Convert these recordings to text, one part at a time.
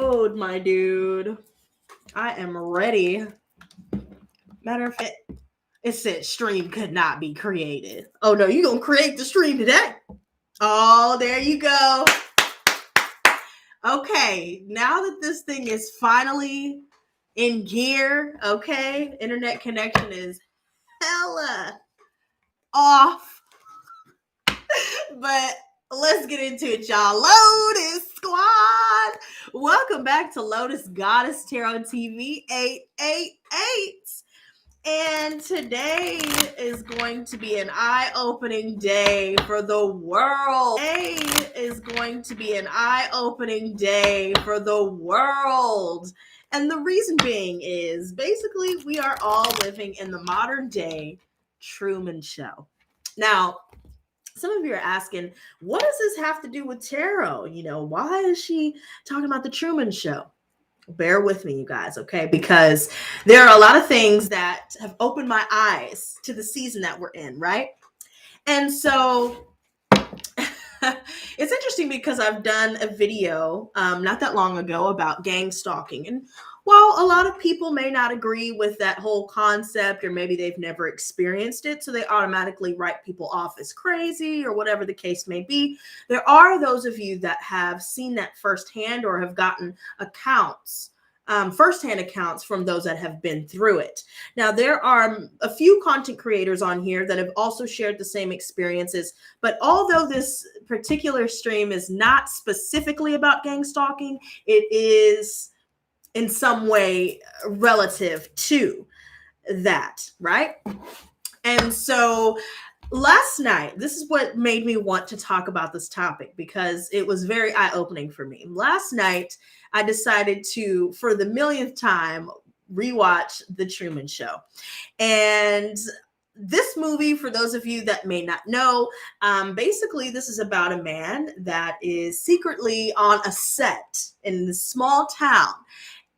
load, my dude. I am ready. Matter of fact, it said stream could not be created. Oh no, you gonna create the stream today? Oh, there you go. Okay, now that this thing is finally in gear, okay, internet connection is hella off. But let's get into it, y'all. Lotus Squad! Welcome back to Lotus Tarot TV 888. And today is going to be an eye-opening day for the world. Today is going to be an eye-opening day for the world. And the reason being is basically we are all living in the modern day Truman Show. Now, some of you are asking, what does this have to do with tarot? You know, why is she talking about the Truman Show? Bear with me, you guys, okay? Because there are a lot of things that have opened my eyes to the season that we're in, right? And so it's interesting because I've done a video not that long ago about gang stalking. And while a lot of people may not agree with that whole concept, or maybe they've never experienced it, so they automatically write people off as crazy or whatever the case may be, there are those of you that have seen that firsthand or have gotten accounts, firsthand accounts from those that have been through it. Now, there are a few content creators on here that have also shared the same experiences, but although this particular stream is not specifically about gang stalking, it is in some way relative to that, right? And so last night, this is what made me want to talk about this topic because it was very eye-opening for me. Last night, I decided to, for the millionth time, rewatch The Truman Show. And this movie, for those of you that may not know, basically this is about a man that is secretly on a set in this small town,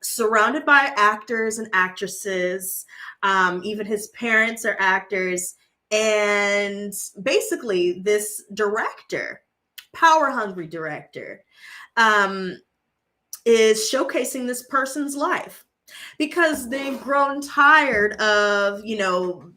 surrounded by actors and actresses. Even his parents are actors. And basically this director, power-hungry director, is showcasing this person's life because they've grown tired of, you know,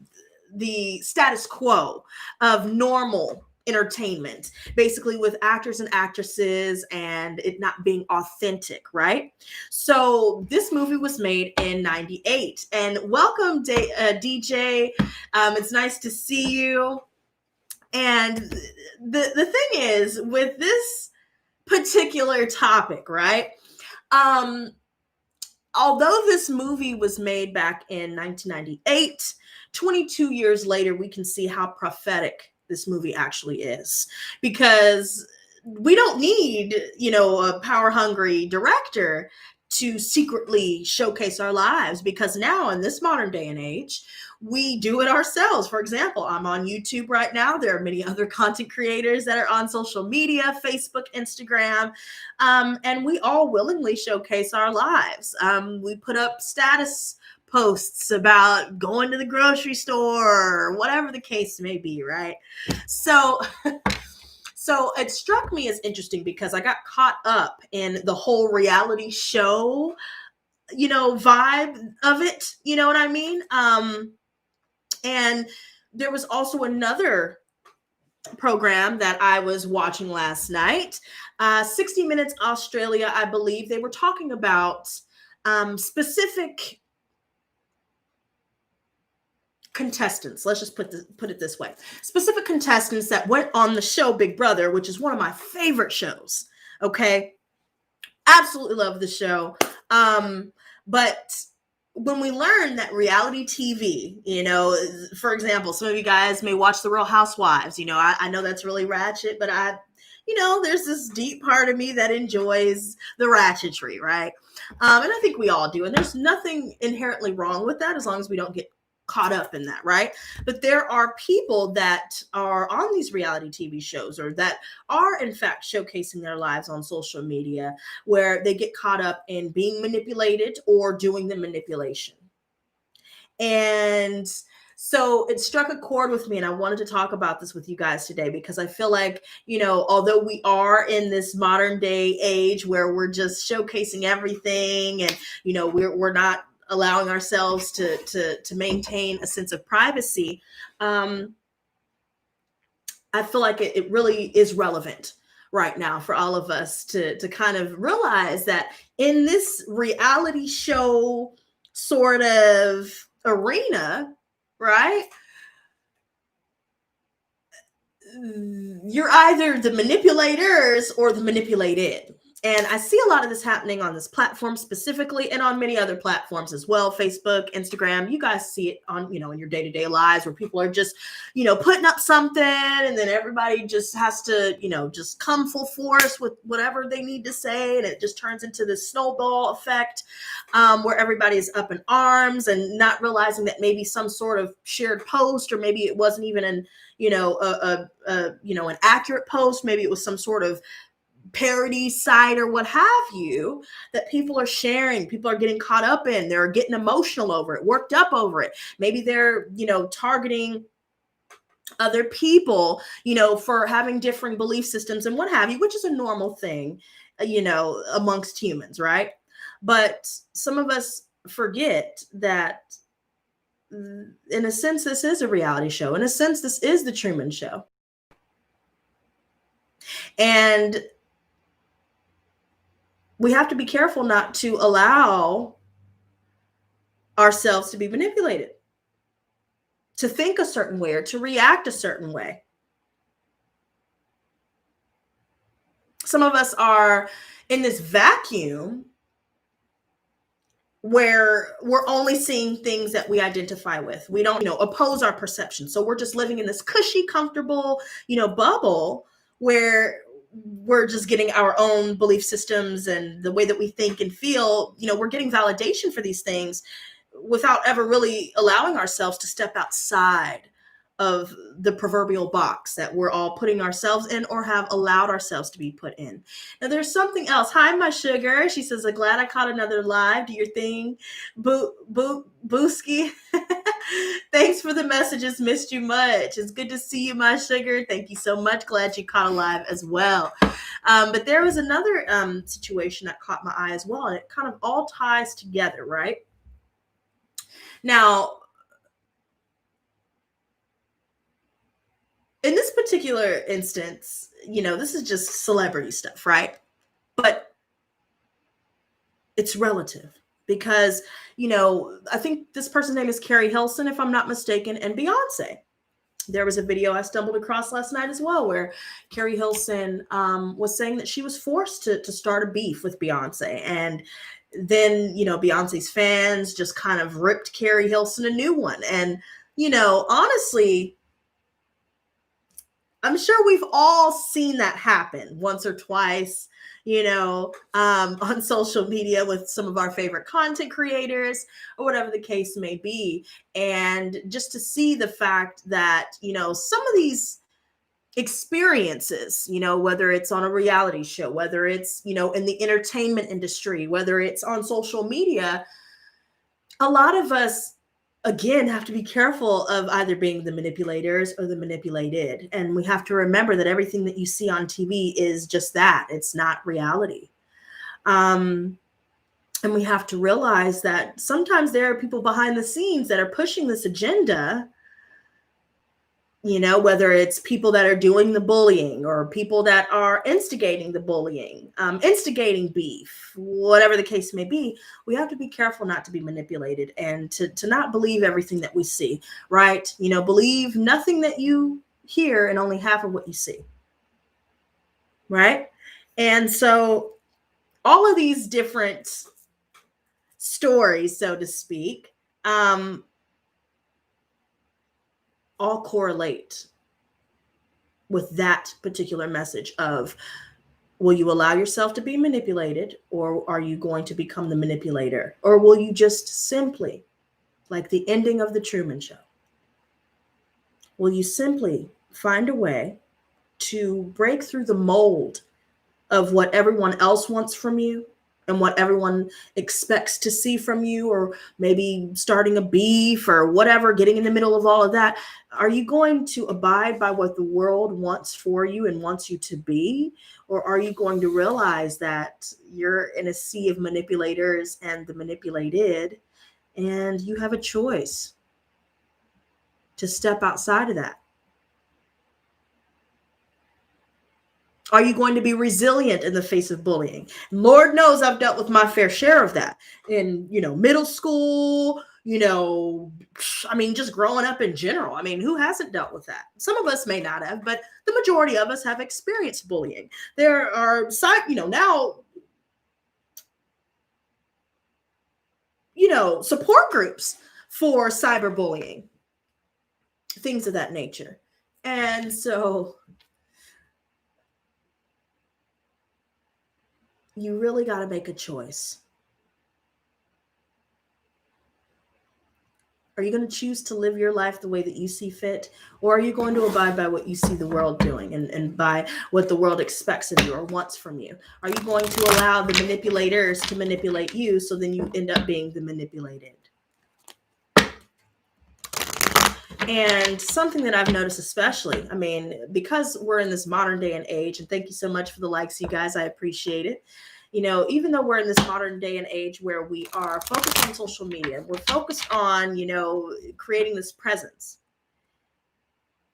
the status quo of normal entertainment, basically with actors and actresses and it not being authentic, right? So this movie was made in '98. And welcome, DJ. It's nice to see you. And the thing is, with this particular topic, right? Although this movie was made back in 1998, 22 years later, we can see how prophetic this movie actually is, because we don't need, you know, a power hungry director to secretly showcase our lives, because now in this modern day and age, we do it ourselves. For example, I'm on YouTube right now. There are many other content creators that are on social media, Facebook, Instagram, and we all willingly showcase our lives. We put up status posts about going to the grocery store or whatever the case may be, right? So it struck me as interesting because I got caught up in the whole reality show, you know, vibe of it. You know what I mean? And there was also another program that I was watching last night, 60 Minutes Australia, I believe. They were talking about specific contestants. Let's just put it this way. Specific contestants that went on the show Big Brother, which is one of my favorite shows. Okay. Absolutely love the show. But when we learn that reality TV, you know, for example, some of you guys may watch The Real Housewives. You know, I know that's really ratchet, but you know, there's this deep part of me that enjoys the ratchetry, right? And I think we all do. And there's nothing inherently wrong with that as long as we don't get caught up in that, right? But there are people that are on these reality TV shows, or that are in fact showcasing their lives on social media, where they get caught up in being manipulated or doing the manipulation. And So it struck a chord with me, and I wanted to talk about this with you guys today because I feel like, although we are in this modern day age where we're just showcasing everything, and we're not allowing ourselves to maintain a sense of privacy, I feel like it really is relevant right now for all of us to kind of realize that in this reality show sort of arena, right? You're either the manipulators or the manipulated. And I see a lot of this happening on this platform specifically, and on many other platforms as well. Facebook, Instagram, you guys see it on, in your day-to-day lives where people are just, putting up something, and then everybody just has to, just come full force with whatever they need to say. And it just turns into this snowball effect, where everybody's up in arms and not realizing that maybe some sort of shared post, or maybe it wasn't even an an accurate post. Maybe it was some sort of parody site or what have you that people are sharing. People are getting caught up in. They're getting emotional over it, worked up over it. Maybe they're, targeting other people, for having differing belief systems and what have you, which is a normal thing, amongst humans, right? But some of us forget that in a sense, this is a reality show. In a sense, this is the Truman Show. And we have to be careful not to allow ourselves to be manipulated, to think a certain way or to react a certain way. Some of us are in this vacuum where we're only seeing things that we identify with. We don't, oppose our perception. So we're just living in this cushy, comfortable, bubble where we're just getting our own belief systems and the way that we think and feel. We're getting validation for these things without ever really allowing ourselves to step outside of the proverbial box that we're all putting ourselves in or have allowed ourselves to be put in. Now, there's something else. Hi, my sugar. She says, I'm glad I caught another live. Do your thing. Booski. Thanks for the messages. Missed you much. It's good to see you, my sugar. Thank you so much. Glad you caught a live as well. But there was another situation that caught my eye as well, and it kind of all ties together, right? Now, in this particular instance, this is just celebrity stuff, right? But it's relative because, I think this person's name is Carrie Hilson, if I'm not mistaken, and Beyonce. There was a video I stumbled across last night as well where Carrie Hilson was saying that she was forced to start a beef with Beyonce. And then, Beyonce's fans just kind of ripped Carrie Hilson a new one. And, honestly, I'm sure we've all seen that happen once or twice, on social media with some of our favorite content creators or whatever the case may be. And just to see the fact that, some of these experiences, whether it's on a reality show, whether it's, in the entertainment industry, whether it's on social media, a lot of us, again, have to be careful of either being the manipulators or the manipulated. And we have to remember that everything that you see on TV is just that. It's not reality. And we have to realize that sometimes there are people behind the scenes that are pushing this agenda, whether it's people that are doing the bullying or people that are instigating the bullying, instigating beef, whatever the case may be. We have to be careful not to be manipulated and to not believe everything that we see, right? Believe nothing that you hear and only half of what you see, right? And so all of these different stories, so to speak, all correlate with that particular message of, will you allow yourself to be manipulated, or are you going to become the manipulator? Or will you just simply, like the ending of the Truman Show, will you simply find a way to break through the mold of what everyone else wants from you, and what everyone expects to see from you, or maybe starting a beef or whatever, getting in the middle of all of that, are you going to abide by what the world wants for you and wants you to be? Or are you going to realize that you're in a sea of manipulators and the manipulated, and you have a choice to step outside of that? Are you going to be resilient in the face of bullying? Lord knows I've dealt with my fair share of that in, middle school, just growing up in general. I mean, who hasn't dealt with that? Some of us may not have, but the majority of us have experienced bullying. There are, now, support groups for cyberbullying, things of that nature. And so you really got to make a choice. Are you going to choose to live your life the way that you see fit? Or are you going to abide by what you see the world doing and by what the world expects of you or wants from you? Are you going to allow the manipulators to manipulate you so then you end up being the manipulated? And something that I've noticed especially, because we're in this modern day and age, and thank you so much for the likes, you guys, I appreciate it. Even though we're in this modern day and age where we are focused on social media, we're focused on, creating this presence,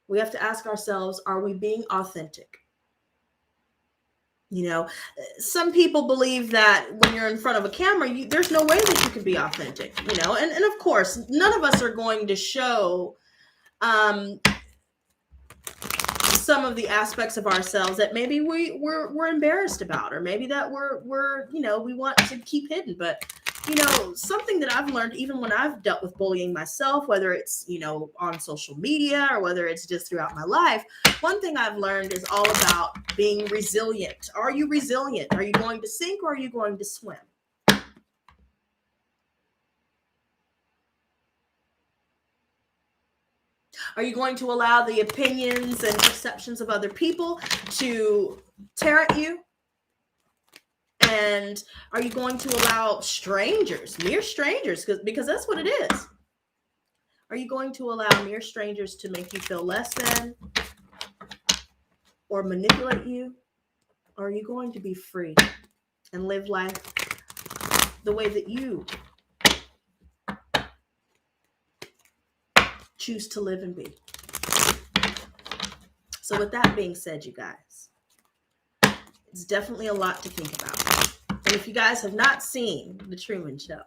we have to ask ourselves, are we being authentic? Some people believe that when you're in front of a camera, there's no way that you can be authentic, and of course, none of us are going to show some of the aspects of ourselves that maybe we're embarrassed about, or maybe that we're we want to keep hidden. But something that I've learned, even when I've dealt with bullying myself, whether it's on social media or whether it's just throughout my life, one thing I've learned is all about being resilient. Are you resilient? Are you going to sink, or are you going to swim? Are you going to allow the opinions and perceptions of other people to tear at you? And are you going to allow strangers, mere strangers, because that's what it is. Are you going to allow mere strangers to make you feel less than or manipulate you? Or are you going to be free and live life the way that you choose to live and be? So with that being said, you guys, it's definitely a lot to think about. And if you guys have not seen The Truman Show,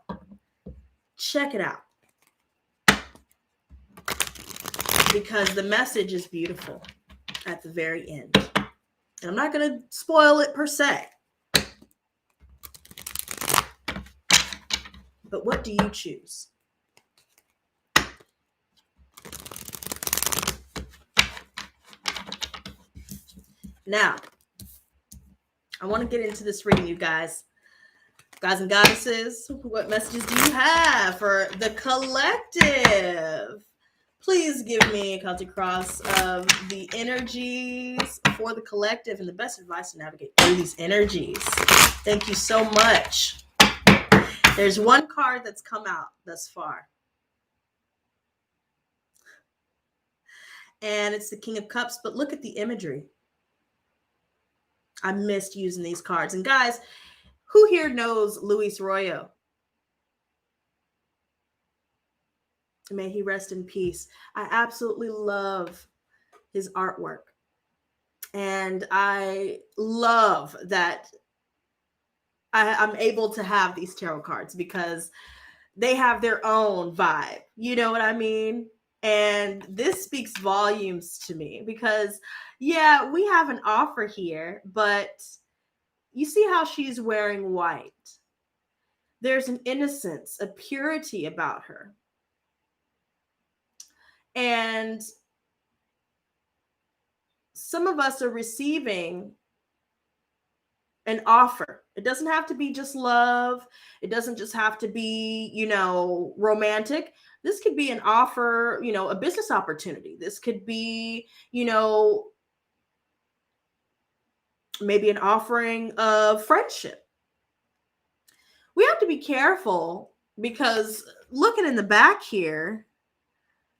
check it out. Because the message is beautiful at the very end. And I'm not going to spoil it per se. But what do you choose? Now, I want to get into this reading, you guys. Guys and goddesses, what messages do you have for the collective? Please give me a Celtic cross of the energies for the collective and the best advice to navigate through these energies. Thank you so much. There's one card that's come out thus far. And it's the King of Cups, but look at the imagery. I missed using these cards. And guys, who here knows Luis Royo? May he rest in peace. I absolutely love his artwork. And I love that I'm able to have these tarot cards because they have their own vibe. You know what I mean? And this speaks volumes to me because, yeah, we have an offer here, but you see how she's wearing white. There's an innocence, a purity about her. And some of us are receiving an offer. It doesn't have to be just love. It doesn't just have to be, romantic. This could be an offer, a business opportunity. This could be, maybe an offering of friendship. to be careful because looking in the back here,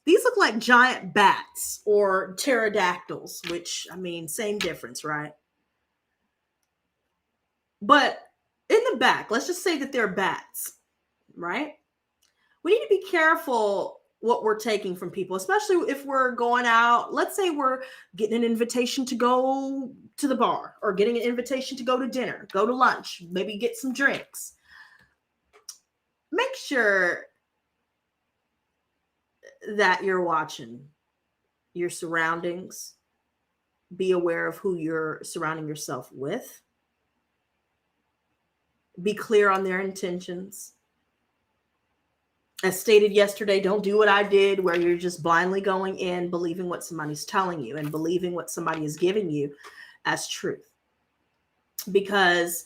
these look like giant bats or pterodactyls, which, I mean, same difference, right? But in the back, let's just say that they're bats, right? We need to be careful what we're taking from people, especially if we're going out. Let's say we're getting an invitation to go to the bar or getting an invitation to go to dinner, go to lunch, maybe get some drinks. Make sure that you're watching your surroundings. Be aware of who you're surrounding yourself with. Be clear on their intentions. As stated yesterday, don't do what I did where you're just blindly going in, believing what somebody's telling you and believing what somebody is giving you as truth. Because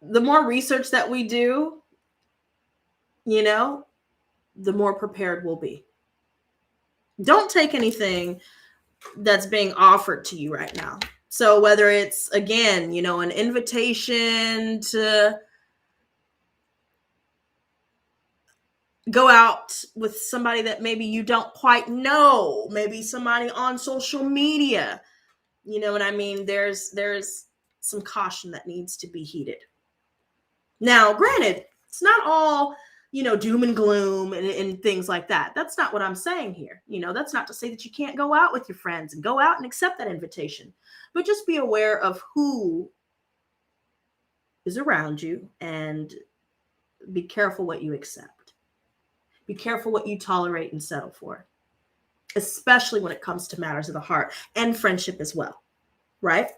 the more research that we do, the more prepared we'll be. Don't take anything that's being offered to you right now. So whether it's, again, an invitation to go out with somebody that maybe you don't quite know, maybe somebody on social media, you know what I mean? There's some caution that needs to be heeded. Now, granted, it's not all, doom and gloom and things like that. That's not what I'm saying here. That's not to say that you can't go out with your friends and go out and accept that invitation, but just be aware of who is around you and be careful what you accept. Be careful what you tolerate and settle for, especially when it comes to matters of the heart and friendship as well, right?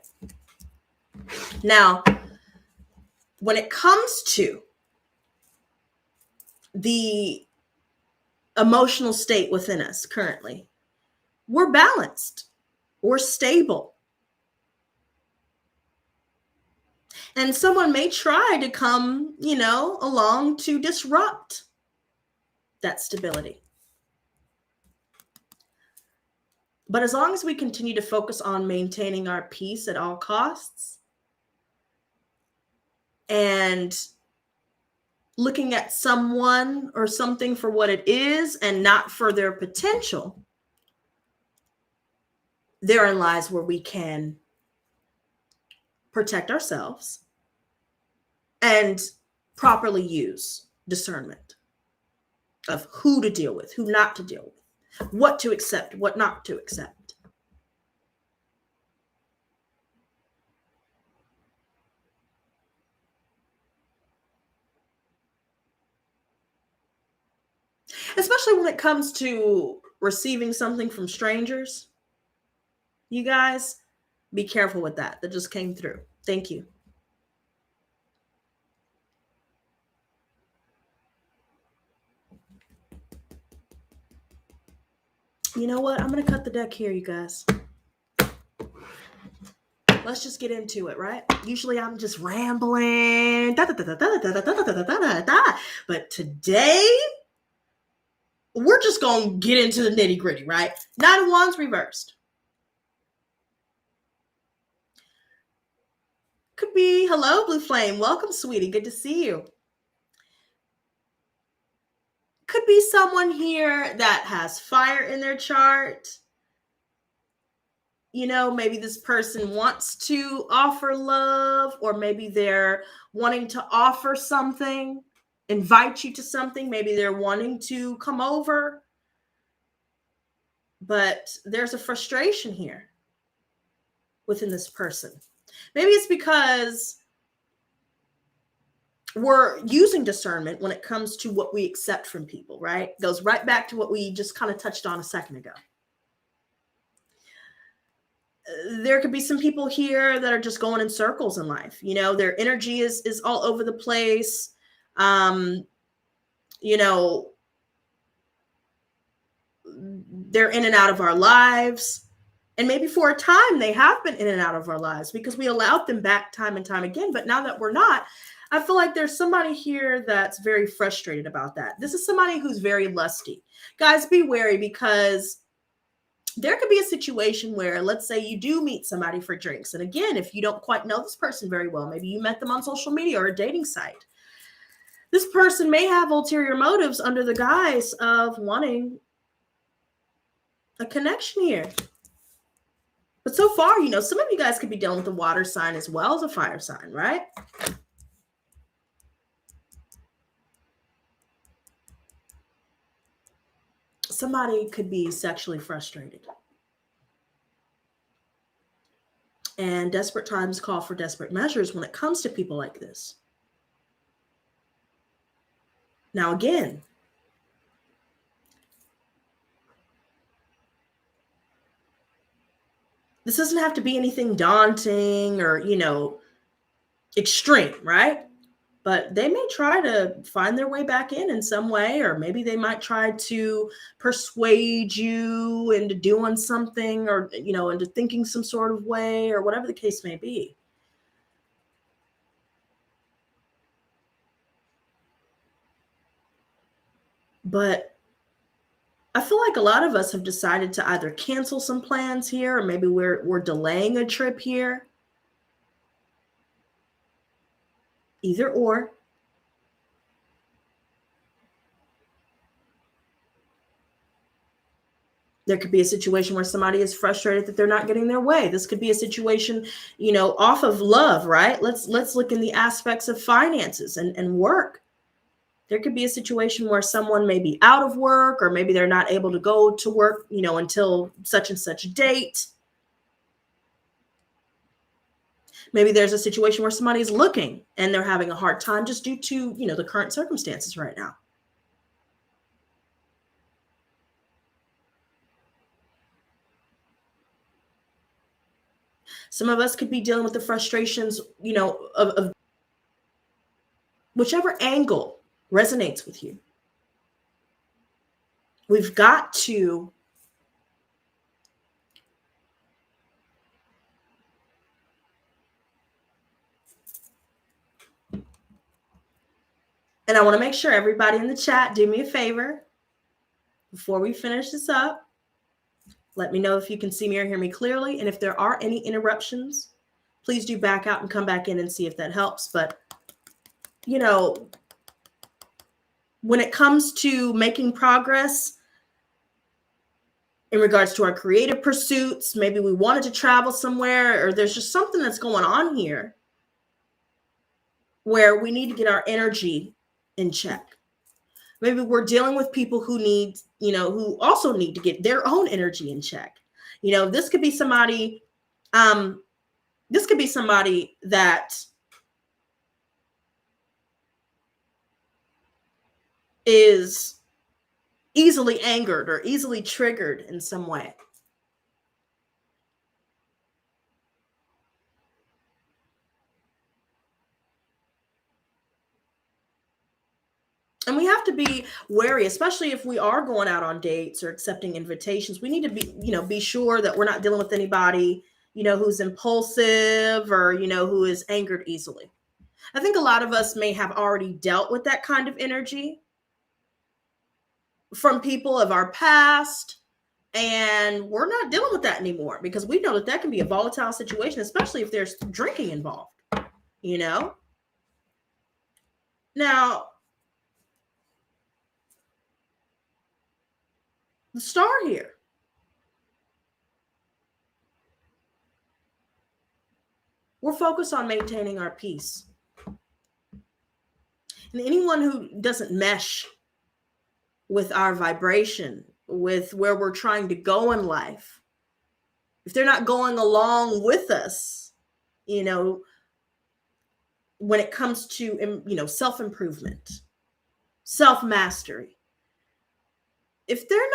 Now, when it comes to the emotional state within us currently, we're balanced, we're stable. And someone may try to come, along to disrupt that stability. But as long as we continue to focus on maintaining our peace at all costs and looking at someone or something for what it is and not for their potential, therein lies where we can protect ourselves and properly use discernment of who to deal with, who not to deal with, what to accept, what not to accept. Especially when it comes to receiving something from strangers. You guys, be careful with that. That just came through. Thank you. You know what? I'm going to cut the deck here, you guys. Let's just get into it, right? Usually I'm just rambling. But today, we're just going to get into the nitty gritty, right? 9 of Wands reversed. Could be, hello, Blue Flame. Welcome, sweetie. Good to see you. Could be someone here that has fire in their chart. Maybe this person wants to offer love, or maybe they're wanting to offer something, invite you to something. Maybe they're wanting to come over. But there's a frustration here within this person. Maybe it's because we're using discernment when it comes to what we accept from people, right? It goes right back to what we just kind of touched on a second ago. There could be some people here that are just going in circles in life. Their energy is all over the place. They're in and out of our lives. And maybe for a time they have been in and out of our lives because we allowed them back time and time again. But now that we're not, I feel like there's somebody here that's very frustrated about that. This is somebody who's very lusty. Guys, be wary because there could be a situation where, let's say you do meet somebody for drinks. And again, if you don't quite know this person very well, maybe you met them on social media or a dating site. This person may have ulterior motives under the guise of wanting a connection here. But so far, some of you guys could be dealing with a water sign as well as a fire sign, right? Somebody could be sexually frustrated. And desperate times call for desperate measures when it comes to people like this. Now, again, this doesn't have to be anything daunting or, extreme, right? But they may try to find their way back in some way, or maybe they might try to persuade you into doing something, or, into thinking some sort of way, or whatever the case may be. But I feel like a lot of us have decided to either cancel some plans here, or maybe we're delaying a trip here. Either or. There could be a situation where somebody is frustrated that they're not getting their way. This could be a situation, off of love, right? Let's look in the aspects of finances and work. There could be a situation where someone may be out of work, or maybe they're not able to go to work, until such and such date. Maybe there's a situation where somebody's looking and they're having a hard time just due to, the current circumstances right now. Some of us could be dealing with the frustrations, of whichever angle resonates with you. We've got to and I want to make sure everybody in the chat, do me a favor before we finish this up. Let me know if you can see me or hear me clearly. And if there are any interruptions, please do back out and come back in and see if that helps. But, when it comes to making progress in regards to our creative pursuits, maybe we wanted to travel somewhere, or there's just something that's going on here where we need to get our energy in check. Maybe we're dealing with people who need, who also need to get their own energy in check. This could be somebody, that is easily angered or easily triggered in some way. And we have to be wary, especially if we are going out on dates or accepting invitations. We need to be sure that we're not dealing with anybody, who's impulsive or, who is angered easily. I think a lot of us may have already dealt with that kind of energy from people of our past, and we're not dealing with that anymore because we know that can be a volatile situation, especially if there's drinking involved, Now, the star here. We're focused on maintaining our peace. And anyone who doesn't mesh with our vibration, with where we're trying to go in life, if they're not going along with us, when it comes to, self-improvement, self-mastery, if they're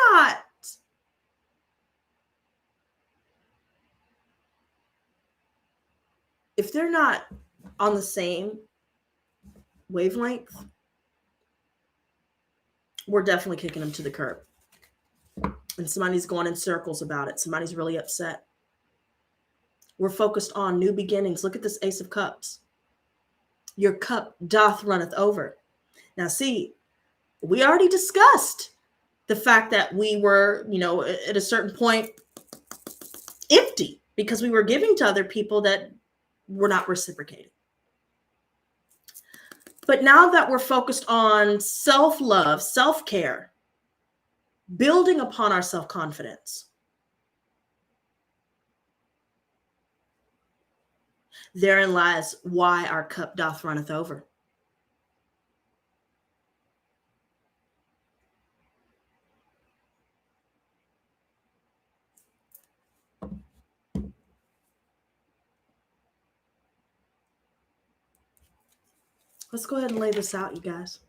not on the same wavelength, we're definitely kicking them to the curb. And somebody's going in circles about it. Somebody's really upset. We're focused on new beginnings. Look at this Ace of Cups. Your cup doth runneth over. Now, see, we already discussed the fact that we were, at a certain point because we were giving to other people that were not reciprocating. But now that we're focused on self-love, self-care, building upon our self-confidence, therein lies why our cup doth runneth over. Let's go ahead and lay this out, you guys.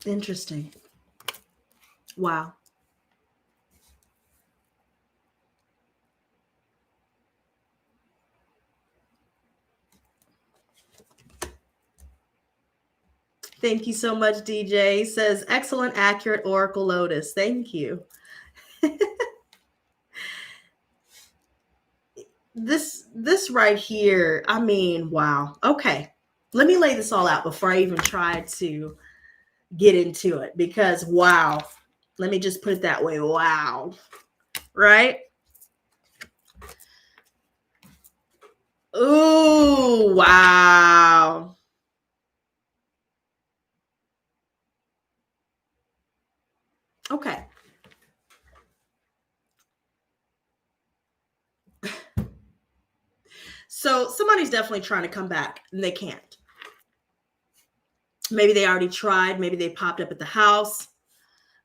Interesting. Wow. Thank you so much, DJ. He says, excellent, accurate Oracle Lotus. Thank you. This right here, I mean, wow. Okay. Let me lay this all out before I even try to get into it, because wow. Let me just put it that way. Wow. Right? Ooh, wow. Okay. So somebody's definitely trying to come back and they can't. Maybe they already tried. Maybe they popped up at the house.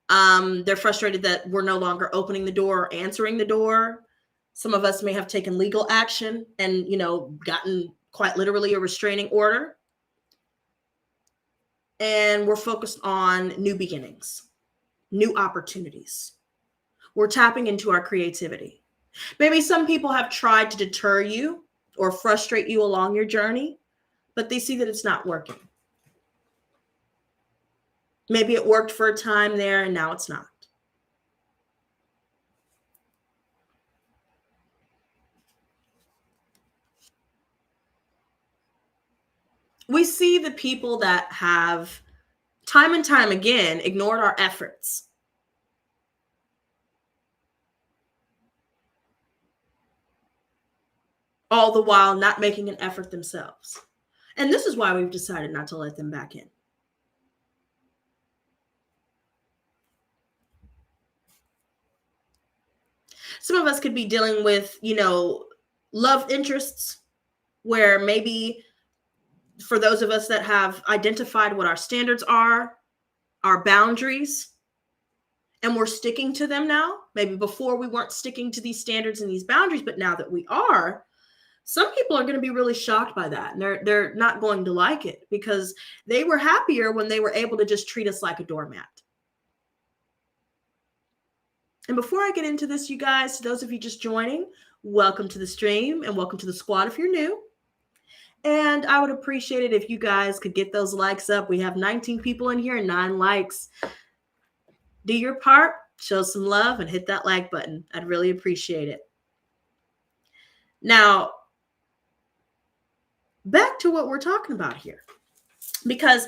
They're frustrated that we're no longer opening the door or answering the door. Some of us may have taken legal action and, gotten quite literally a restraining order. And we're focused on new beginnings, new opportunities. We're tapping into our creativity. Maybe some people have tried to deter you or frustrate you along your journey, but they see that it's not working. Maybe it worked for a time there and now it's not. We see the people that have time and time again ignored our efforts. All the while not making an effort themselves. And this is why we've decided not to let them back in. Some of us could be dealing with, love interests where maybe for those of us that have identified what our standards are, our boundaries, and we're sticking to them now. Maybe before we weren't sticking to these standards and these boundaries, but now that we are, some people are going to be really shocked by that. And they're not going to like it because they were happier when they were able to just treat us like a doormat. And before I get into this, you guys, to those of you just joining, welcome to the stream and welcome to the squad if you're new. And I would appreciate it if you guys could get those likes up. We have 19 people in here and 9 likes. Do your part, show some love, and hit that like button. I'd really appreciate it. Now, back to what we're talking about here. Because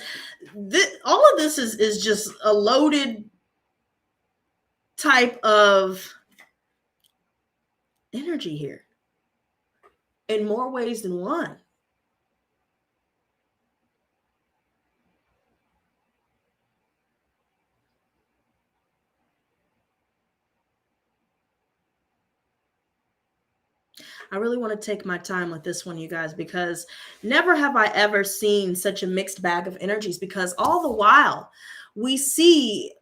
all of this is just a loaded type of energy here in more ways than one. I really want to take my time with this one, you guys, because never have I ever seen such a mixed bag of energies, because all the while we see,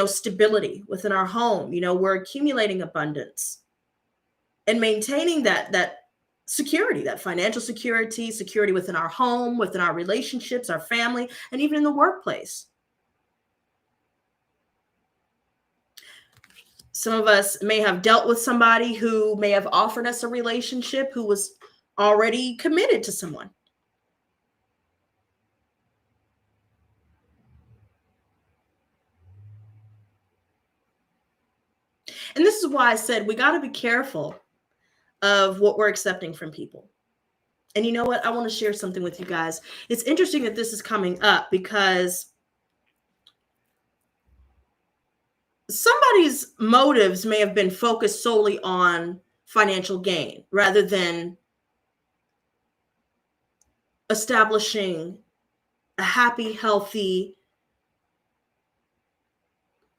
stability within our home, we're accumulating abundance and maintaining that security, that financial security within our home, within our relationships, our family, and even in the workplace. Some of us may have dealt with somebody who may have offered us a relationship who was already committed to someone. And this is why I said we got to be careful of what we're accepting from people. And you know what? I want to share something with you guys. It's interesting that this is coming up because somebody's motives may have been focused solely on financial gain rather than establishing a happy, healthy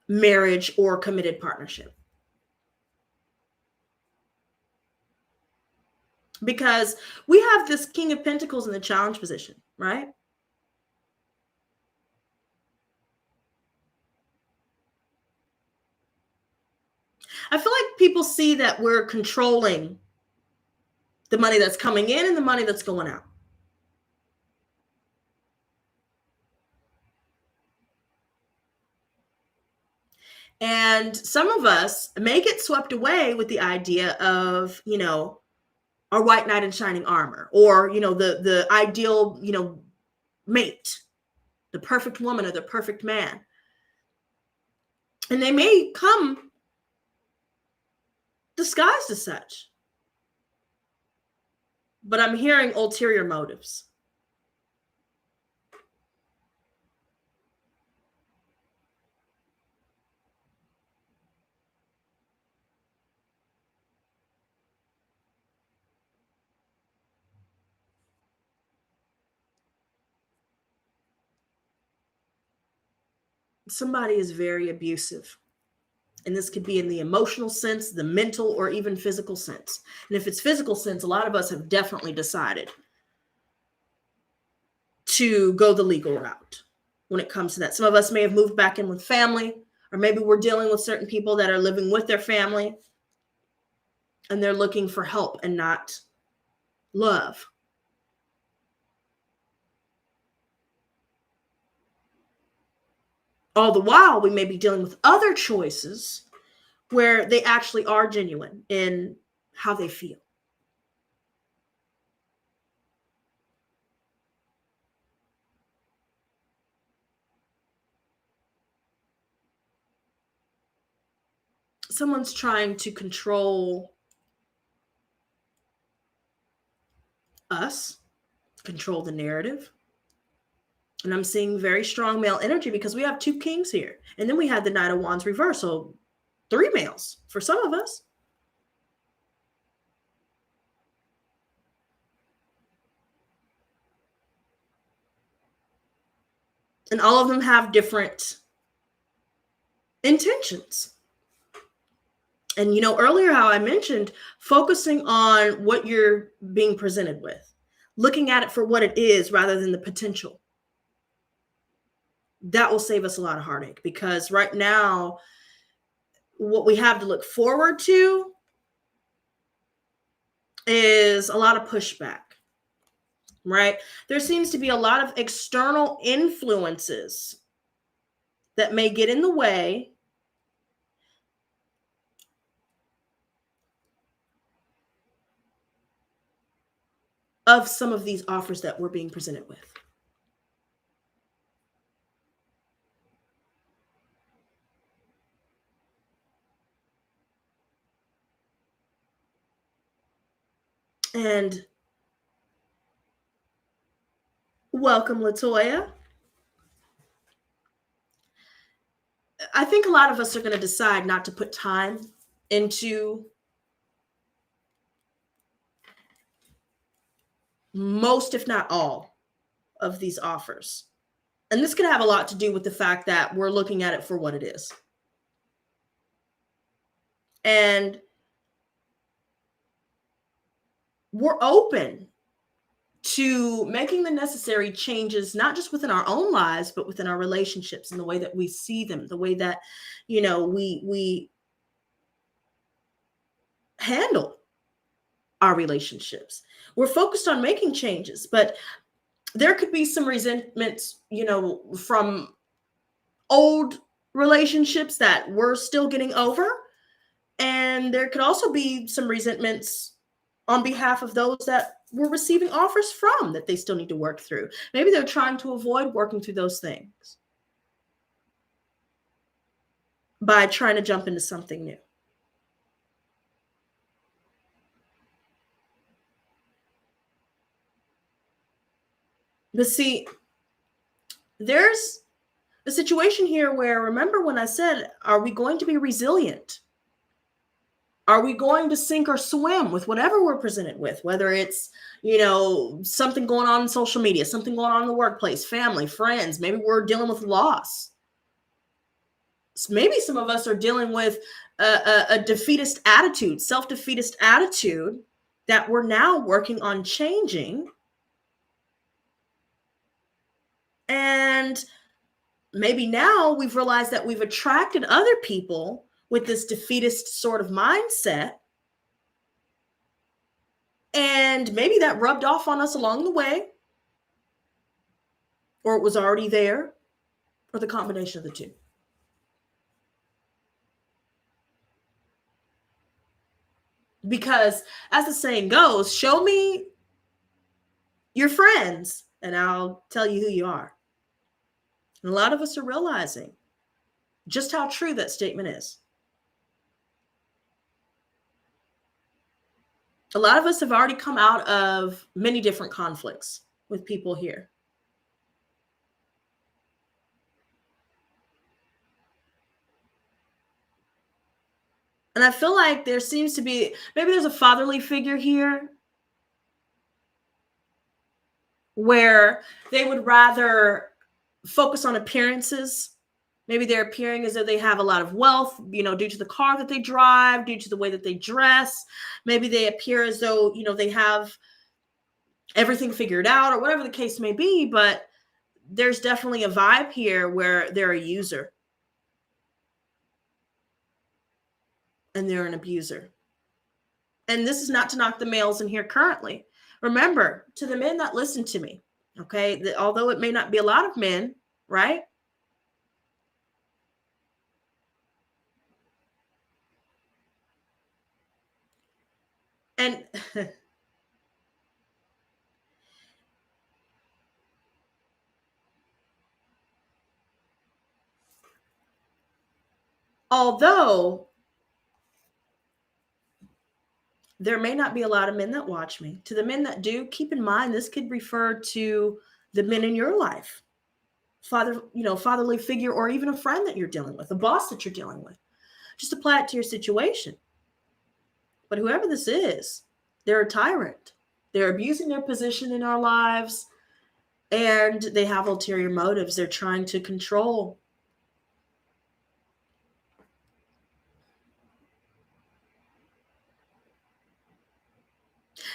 marriage or committed partnership. Because we have this King of Pentacles in the challenge position, right? I feel like people see that we're controlling the money that's coming in and the money that's going out. And some of us may get swept away with the idea of, our white knight in shining armor, or, the ideal, mate, the perfect woman or the perfect man. And they may come disguised as such. But I'm hearing ulterior motives. Somebody is very abusive. And this could be in the emotional sense, the mental, or even physical sense. And if it's physical sense, a lot of us have definitely decided to go the legal route when it comes to that. Some of us may have moved back in with family, or maybe we're dealing with certain people that are living with their family and they're looking for help and not love. All the while, we may be dealing with other choices where they actually are genuine in how they feel. Someone's trying to control us, control the narrative. And I'm seeing very strong male energy because we have 2 kings here. And then we had the Knight of Wands reverse. So 3 males for some of us. And all of them have different intentions. And earlier how I mentioned focusing on what you're being presented with, looking at it for what it is rather than the potential. That will save us a lot of heartache, because right now, what we have to look forward to is a lot of pushback, right? There seems to be a lot of external influences that may get in the way of some of these offers that we're being presented with. And welcome, Latoya. I think a lot of us are going to decide not to put time into most, if not all, of these offers. And this could have a lot to do with the fact that we're looking at it for what it is. And we're open to making the necessary changes, not just within our own lives, but within our relationships and the way that we see them, the way that, we handle our relationships. We're focused on making changes, but there could be some resentments, from old relationships that we're still getting over. And there could also be some resentments on behalf of those that we're receiving offers from that they still need to work through. Maybe they're trying to avoid working through those things by trying to jump into something new. But see, there's a situation here where, remember when I said, are we going to be resilient? Are we going to sink or swim with whatever we're presented with, whether it's, something going on in social media, something going on in the workplace, family, friends, maybe we're dealing with loss. Maybe some of us are dealing with a defeatist attitude, self-defeatist attitude that we're now working on changing. And maybe now we've realized that we've attracted other people with this defeatist sort of mindset. And maybe that rubbed off on us along the way, or it was already there, or the combination of the two. Because as the saying goes, show me your friends and I'll tell you who you are. And a lot of us are realizing just how true that statement is. A lot of us have already come out of many different conflicts with people here. And I feel like there seems to be, maybe there's a fatherly figure here where they would rather focus on appearances. Maybe they're appearing as though they have a lot of wealth, due to the car that they drive, due to the way that they dress. Maybe they appear as though, they have everything figured out or whatever the case may be. But there's definitely a vibe here where they're a user and they're an abuser. And this is not to knock the males in here currently. Remember, to the men that listen to me, okay, although it may not be a lot of men, right? And although there may not be a lot of men that watch me, to the men that do, keep in mind, this could refer to the men in your life, fatherly figure, or even a friend that you're dealing with, a boss that you're dealing with. Just apply it to your situation. But whoever this is, they're a tyrant. They're abusing their position in our lives, and they have ulterior motives. They're trying to control.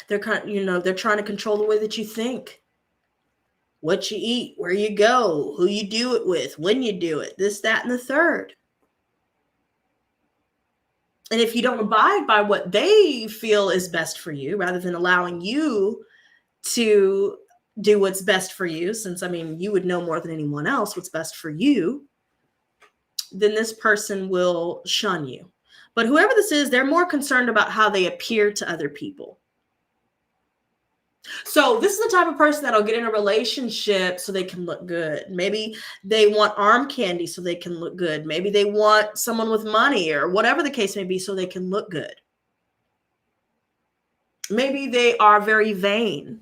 They're trying to control the way that you think, what you eat, where you go, who you do it with, when you do it, this, that, and the third. And if you don't abide by what they feel is best for you, rather than allowing you to do what's best for you, since, you would know more than anyone else what's best for you, then this person will shun you. But whoever this is, they're more concerned about how they appear to other people. So this is the type of person that'll get in a relationship so they can look good. Maybe they want arm candy so they can look good. Maybe they want someone with money or whatever the case may be so they can look good. Maybe they are very vain.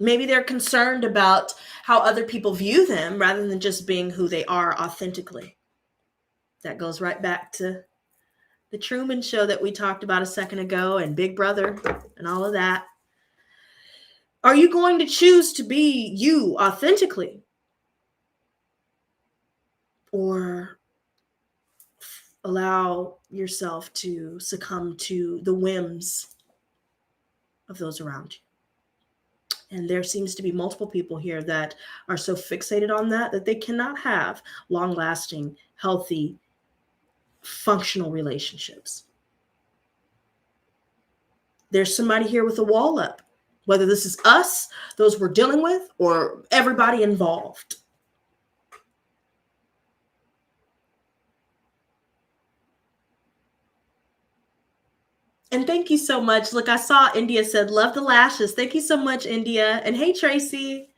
Maybe they're concerned about how other people view them rather than just being who they are authentically. That goes right back to the Truman Show that we talked about a second ago, and Big Brother and all of that. Are you going to choose to be you authentically? Or allow yourself to succumb to the whims of those around you? And there seems to be multiple people here that are so fixated on that they cannot have long-lasting, healthy, functional relationships. There's somebody here with a wall up, whether this is us, those we're dealing with, or everybody involved. And thank you so much. Look, I saw India said, love the lashes. Thank you so much, India. And hey, Tracy.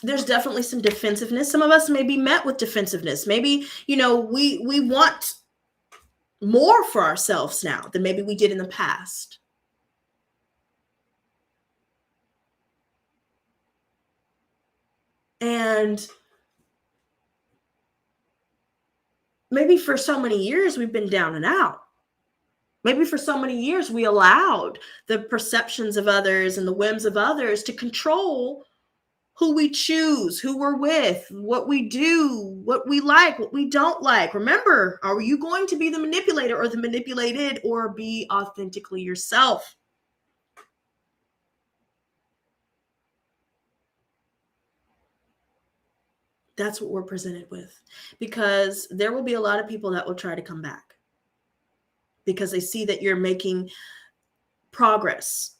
There's definitely some defensiveness. Some of us may be met with defensiveness. Maybe, we want more for ourselves now than maybe we did in the past. And maybe for so many years we've been down and out. Maybe for so many years we allowed the perceptions of others and the whims of others to control who we choose, who we're with, what we do, what we like, what we don't like. Remember, are you going to be the manipulator or the manipulated, or be authentically yourself? That's what we're presented with, because there will be a lot of people that will try to come back because they see that you're making progress.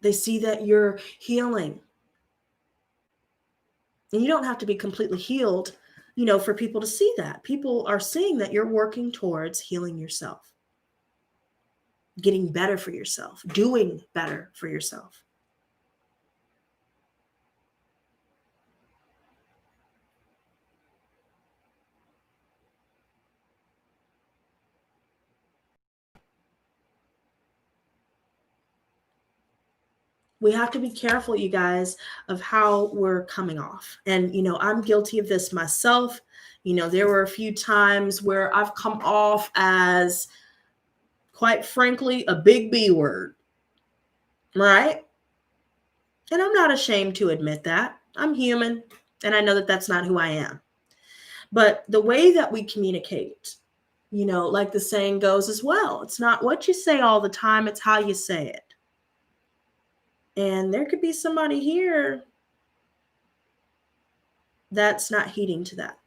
They see that you're healing. And you don't have to be completely healed, for people to see that. People are seeing that you're working towards healing yourself, getting better for yourself, doing better for yourself. We have to be careful, you guys, of how we're coming off. And, I'm guilty of this myself. There were a few times where I've come off as, quite frankly, a big B word, right? And I'm not ashamed to admit that. I'm human, and I know that that's not who I am. But the way that we communicate, like the saying goes as well, it's not what you say all the time, it's how you say it. And there could be somebody here that's not heeding to that.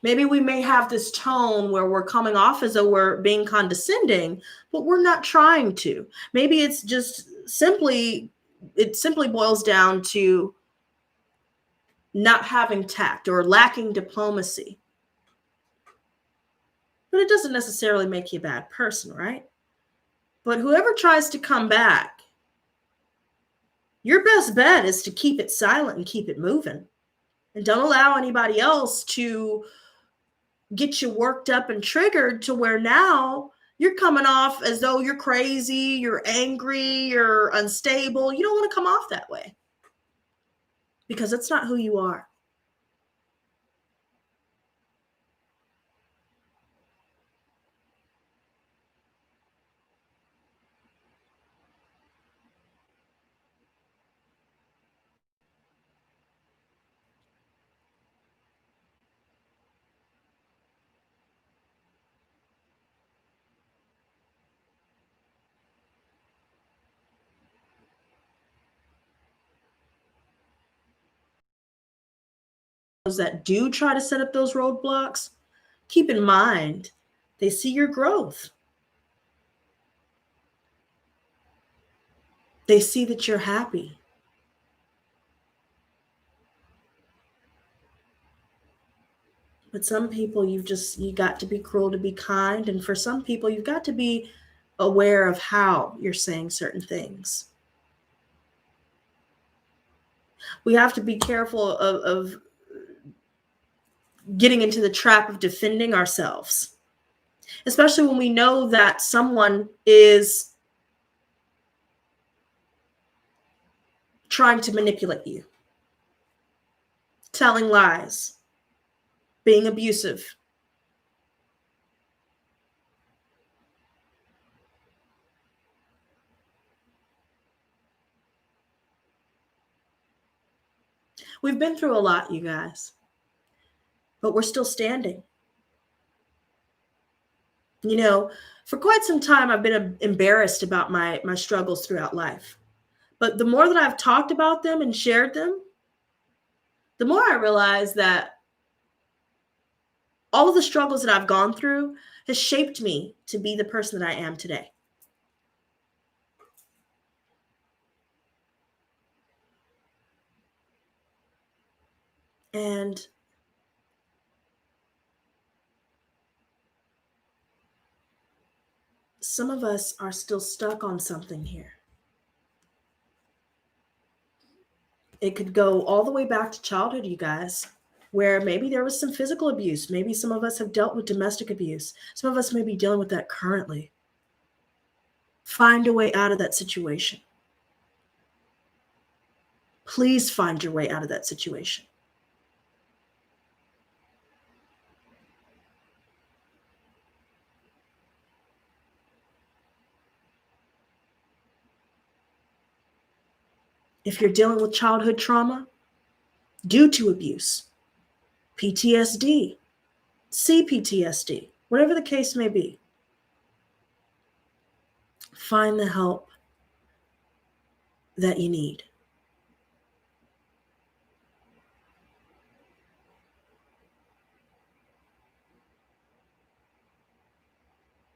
Maybe we may have this tone where we're coming off as though we're being condescending, but we're not trying to. Maybe it's just simply boils down to not having tact or lacking diplomacy. But it doesn't necessarily make you a bad person, right? But whoever tries to come back, your best bet is to keep it silent and keep it moving. And don't allow anybody else to get you worked up and triggered to where now you're coming off as though you're crazy, you're angry, you're unstable. You don't want to come off that way, because that's not who you are. Those that do try to set up those roadblocks, keep in mind, they see your growth. They see that you're happy. But some people, you got to be cruel to be kind. And for some people, you've got to be aware of how you're saying certain things. We have to be careful of getting into the trap of defending ourselves, especially when we know that someone is trying to manipulate you, telling lies, being abusive. We've been through a lot, you guys, but we're still standing. For quite some time, I've been embarrassed about my struggles throughout life. But the more that I've talked about them and shared them, the more I realize that all of the struggles that I've gone through has shaped me to be the person that I am today. And some of us are still stuck on something here. It could go all the way back to childhood, you guys, where maybe there was some physical abuse. Maybe some of us have dealt with domestic abuse. Some of us may be dealing with that currently. Find a way out of that situation. Please find your way out of that situation. If you're dealing with childhood trauma due to abuse, PTSD, CPTSD, whatever the case may be, find the help that you need.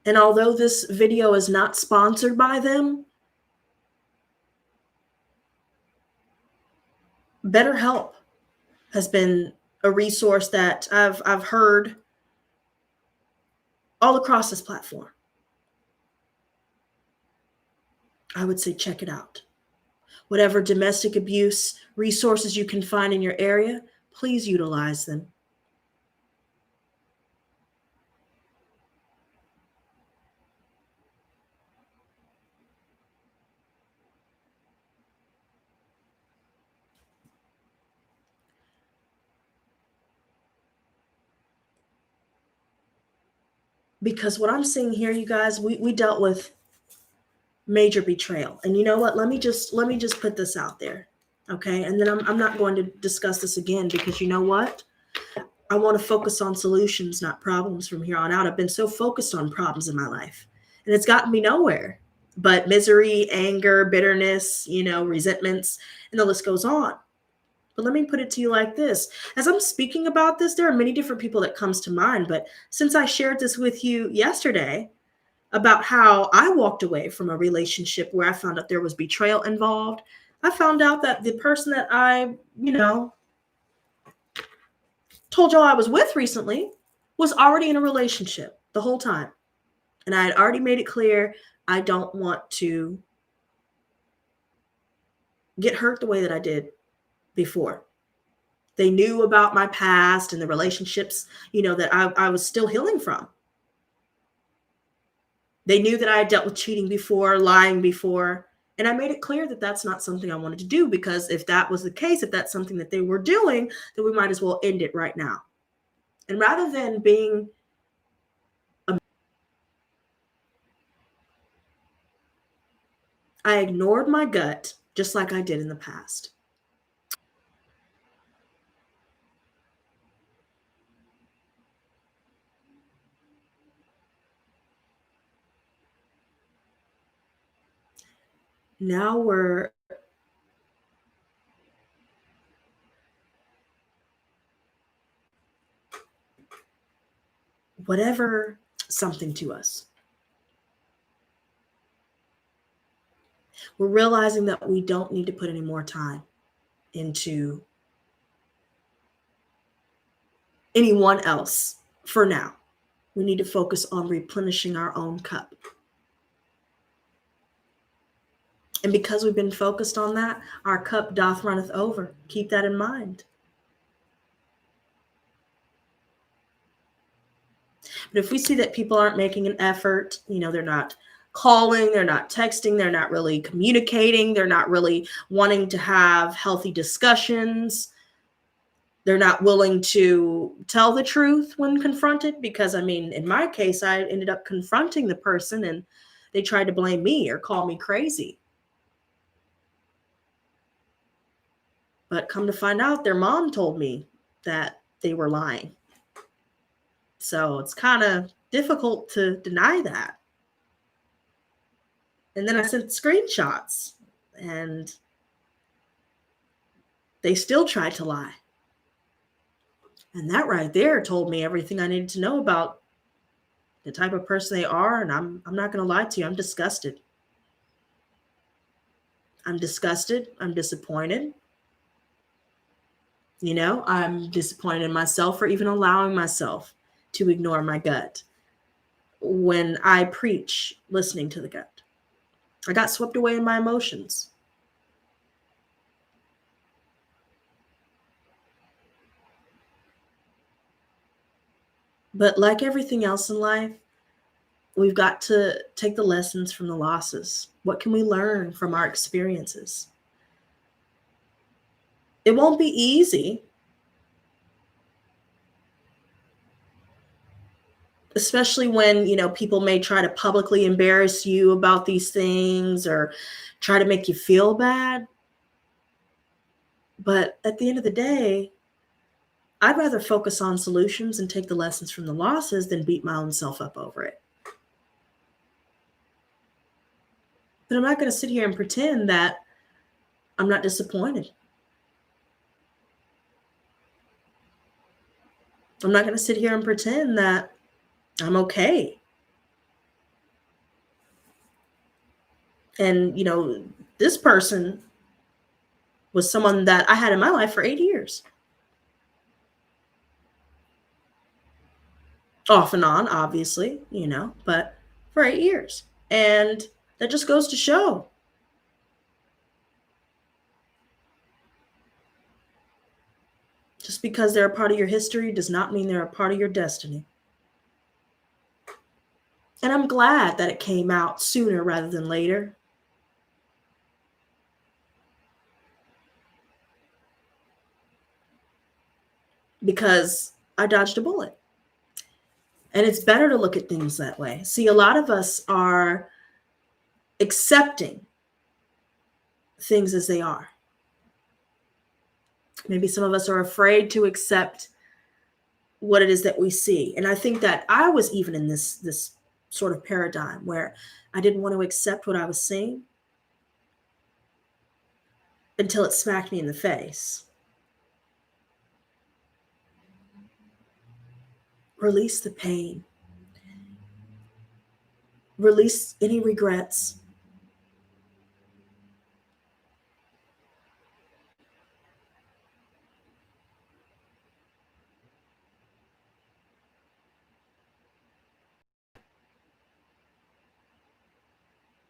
And although this video is not sponsored by them, BetterHelp has been a resource that I've heard all across this platform. I would say check it out. Whatever domestic abuse resources you can find in your area, please utilize them. Because what I'm seeing here, you guys, we dealt with major betrayal. And you know what? Let me just put this out there. Okay. And then I'm not going to discuss this again, because you know what? I want to focus on solutions, not problems from here on out. I've been so focused on problems in my life, and it's gotten me nowhere but misery, anger, bitterness, resentments, and the list goes on. But let me put it to you like this. As I'm speaking about this, there are many different people that comes to mind. But since I shared this with you yesterday about how I walked away from a relationship where I found out there was betrayal involved, I found out that the person that I, told y'all I was with recently was already in a relationship the whole time. And I had already made it clear I don't want to get hurt the way that I did before. They knew about my past and the relationships, that I was still healing from. They knew that I had dealt with cheating before, lying before. And I made it clear that that's not something I wanted to do, because if that was the case, if that's something that they were doing, then we might as well end it right now. And rather than being I ignored my gut just like I did in the past. Now we're whatever something to us. We're realizing that we don't need to put any more time into anyone else for now. We need to focus on replenishing our own cup. And because we've been focused on that, our cup doth runneth over. Keep that in mind. But if we see that people aren't making an effort, they're not calling, they're not texting, they're not really communicating, they're not really wanting to have healthy discussions, they're not willing to tell the truth when confronted, because in my case, I ended up confronting the person and they tried to blame me or call me crazy. But come to find out, their mom told me that they were lying. So it's kind of difficult to deny that. And then I sent screenshots and they still tried to lie. And that right there told me everything I needed to know about the type of person they are. And I'm not going to lie to you. I'm disgusted. I'm disgusted. I'm disappointed. I'm disappointed in myself for even allowing myself to ignore my gut when I preach listening to the gut. I got swept away in my emotions. But like everything else in life, we've got to take the lessons from the losses. What can we learn from our experiences? It won't be easy, especially when, people may try to publicly embarrass you about these things or try to make you feel bad. But at the end of the day, I'd rather focus on solutions and take the lessons from the losses than beat my own self up over it. But I'm not going to sit here and pretend that I'm not disappointed. I'm not going to sit here and pretend that I'm okay. And, this person was someone that I had in my life for 8 years. Off and on, obviously, but for 8 years. And that just goes to show. Just because they're a part of your history does not mean they're a part of your destiny. And I'm glad that it came out sooner rather than later. Because I dodged a bullet. And it's better to look at things that way. See, a lot of us are accepting things as they are. Maybe some of us are afraid to accept what it is that we see. And I think that I was even in this sort of paradigm where I didn't want to accept what I was seeing until it smacked me in the face. Release the pain. Release any regrets.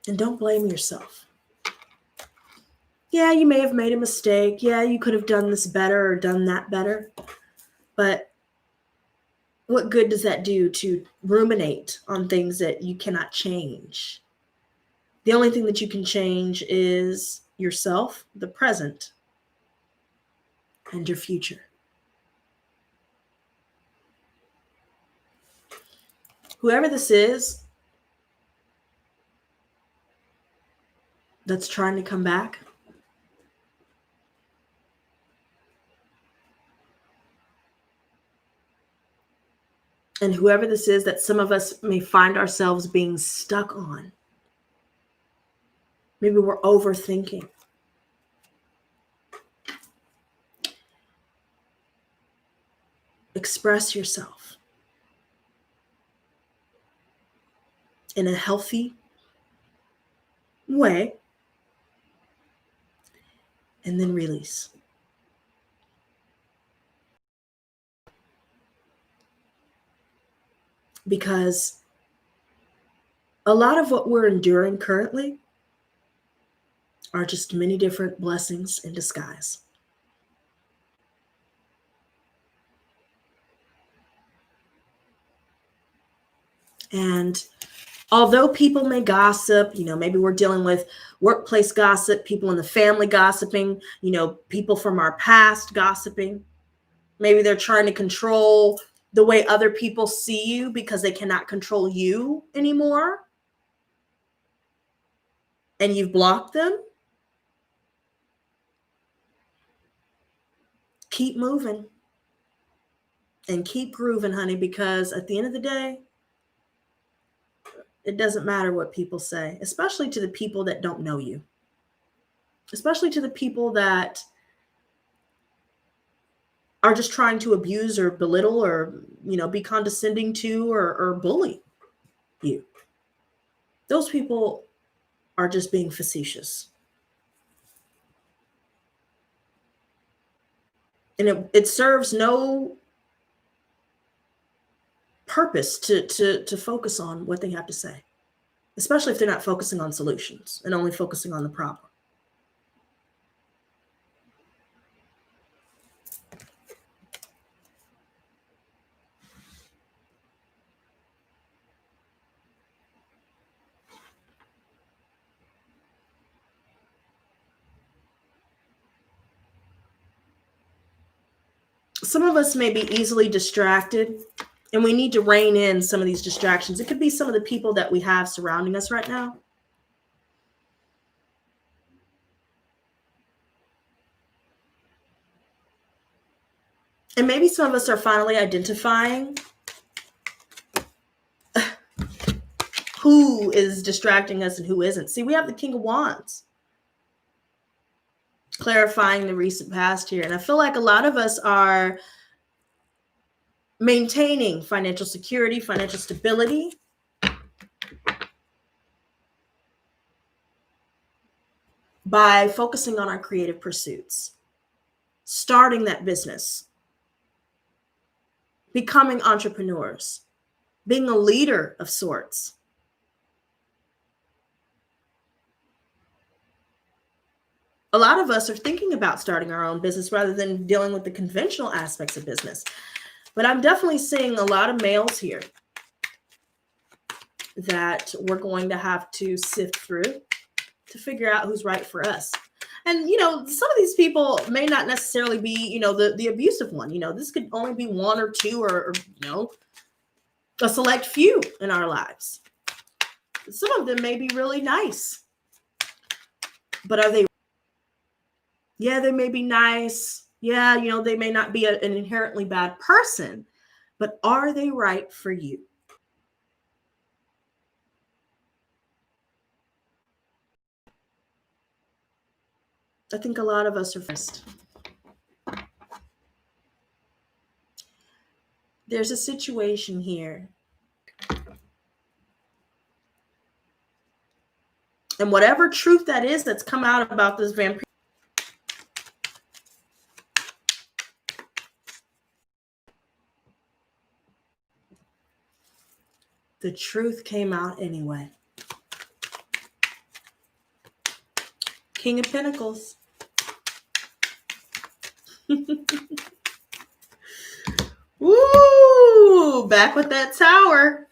And don't blame yourself. Yeah, you may have made a mistake. Yeah, you could have done this better or done that better. But what good does that do to ruminate on things that you cannot change? The only thing that you can change is yourself, the present, and your future. Whoever this is that's trying to come back, and whoever this is that some of us may find ourselves being stuck on, maybe we're overthinking. Express yourself in a healthy way, and then release. Because a lot of what we're enduring currently are just many different blessings in disguise. And although people may gossip, maybe we're dealing with workplace gossip, people in the family gossiping, people from our past gossiping. Maybe they're trying to control the way other people see you because they cannot control you anymore. And you've blocked them. Keep moving and keep grooving, honey, because at the end of the day, it doesn't matter what people say, especially to the people that don't know you, especially to the people that are just trying to abuse or belittle or, be condescending to or bully you. Those people are just being facetious. And it serves no purpose to focus on what they have to say, especially if they're not focusing on solutions and only focusing on the problem. some of us may be easily distracted, and we need to rein in some of these distractions. It could be some of the people that we have surrounding us right now. And maybe some of us are finally identifying who is distracting us and who isn't. See, we have the King of Wands clarifying the recent past here. And I feel like a lot of us are maintaining financial security, financial stability, by focusing on our creative pursuits, starting that business, becoming entrepreneurs, being a leader of sorts. A lot of us are thinking about starting our own business rather than dealing with the conventional aspects of business. But I'm definitely seeing a lot of males here that we're going to have to sift through to figure out who's right for us. And, some of these people may not necessarily be, the abusive one. This could only be one or two or a select few in our lives. Some of them may be really nice. But are they? Yeah, they may be nice. Yeah, they may not be an inherently bad person. But are they right for you? I think a lot of us are first. There's a situation here. And whatever truth that is that's come out about this vampire, the truth came out anyway. King of Pentacles. Woo! Back with that Tower.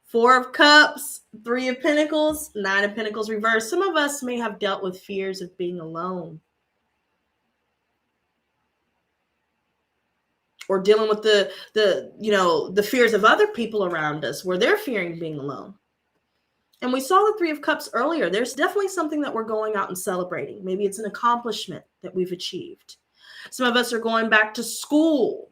4 of Cups, 3 of Pentacles, 9 of Pentacles reversed. Some of us may have dealt with fears of being alone, or dealing with the fears of other people around us where they're fearing being alone. And we saw the 3 of Cups earlier. There's definitely something that we're going out and celebrating. Maybe it's an accomplishment that we've achieved. Some of us are going back to school,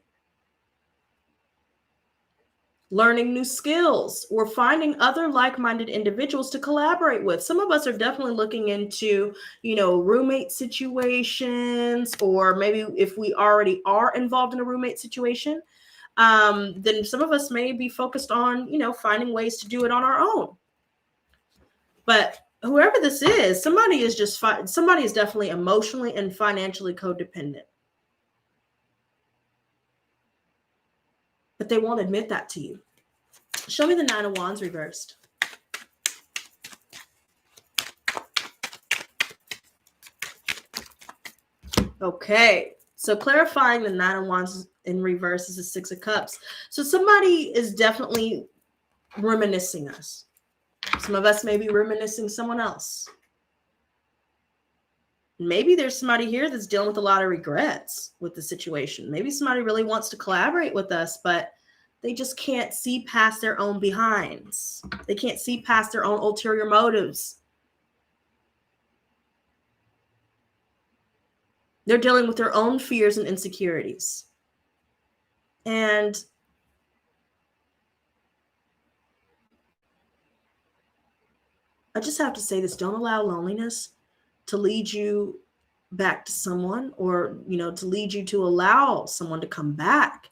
learning new skills, or finding other like-minded individuals to collaborate with. Some of us are definitely looking into, roommate situations, or maybe if we already are involved in a roommate situation, then some of us may be focused on, finding ways to do it on our own. But whoever this is, somebody is definitely emotionally and financially codependent. But they won't admit that to you. Show me the 9 of Wands reversed. Okay, so clarifying the 9 of Wands in reverse is the 6 of Cups. So somebody is definitely reminiscing us. Some of us may be reminiscing someone else. Maybe there's somebody here that's dealing with a lot of regrets with the situation. Maybe somebody really wants to collaborate with us, but they just can't see past their own behinds. They can't see past their own ulterior motives. They're dealing with their own fears and insecurities. And I just have to say this: don't allow loneliness to lead you back to someone, or, to lead you to allow someone to come back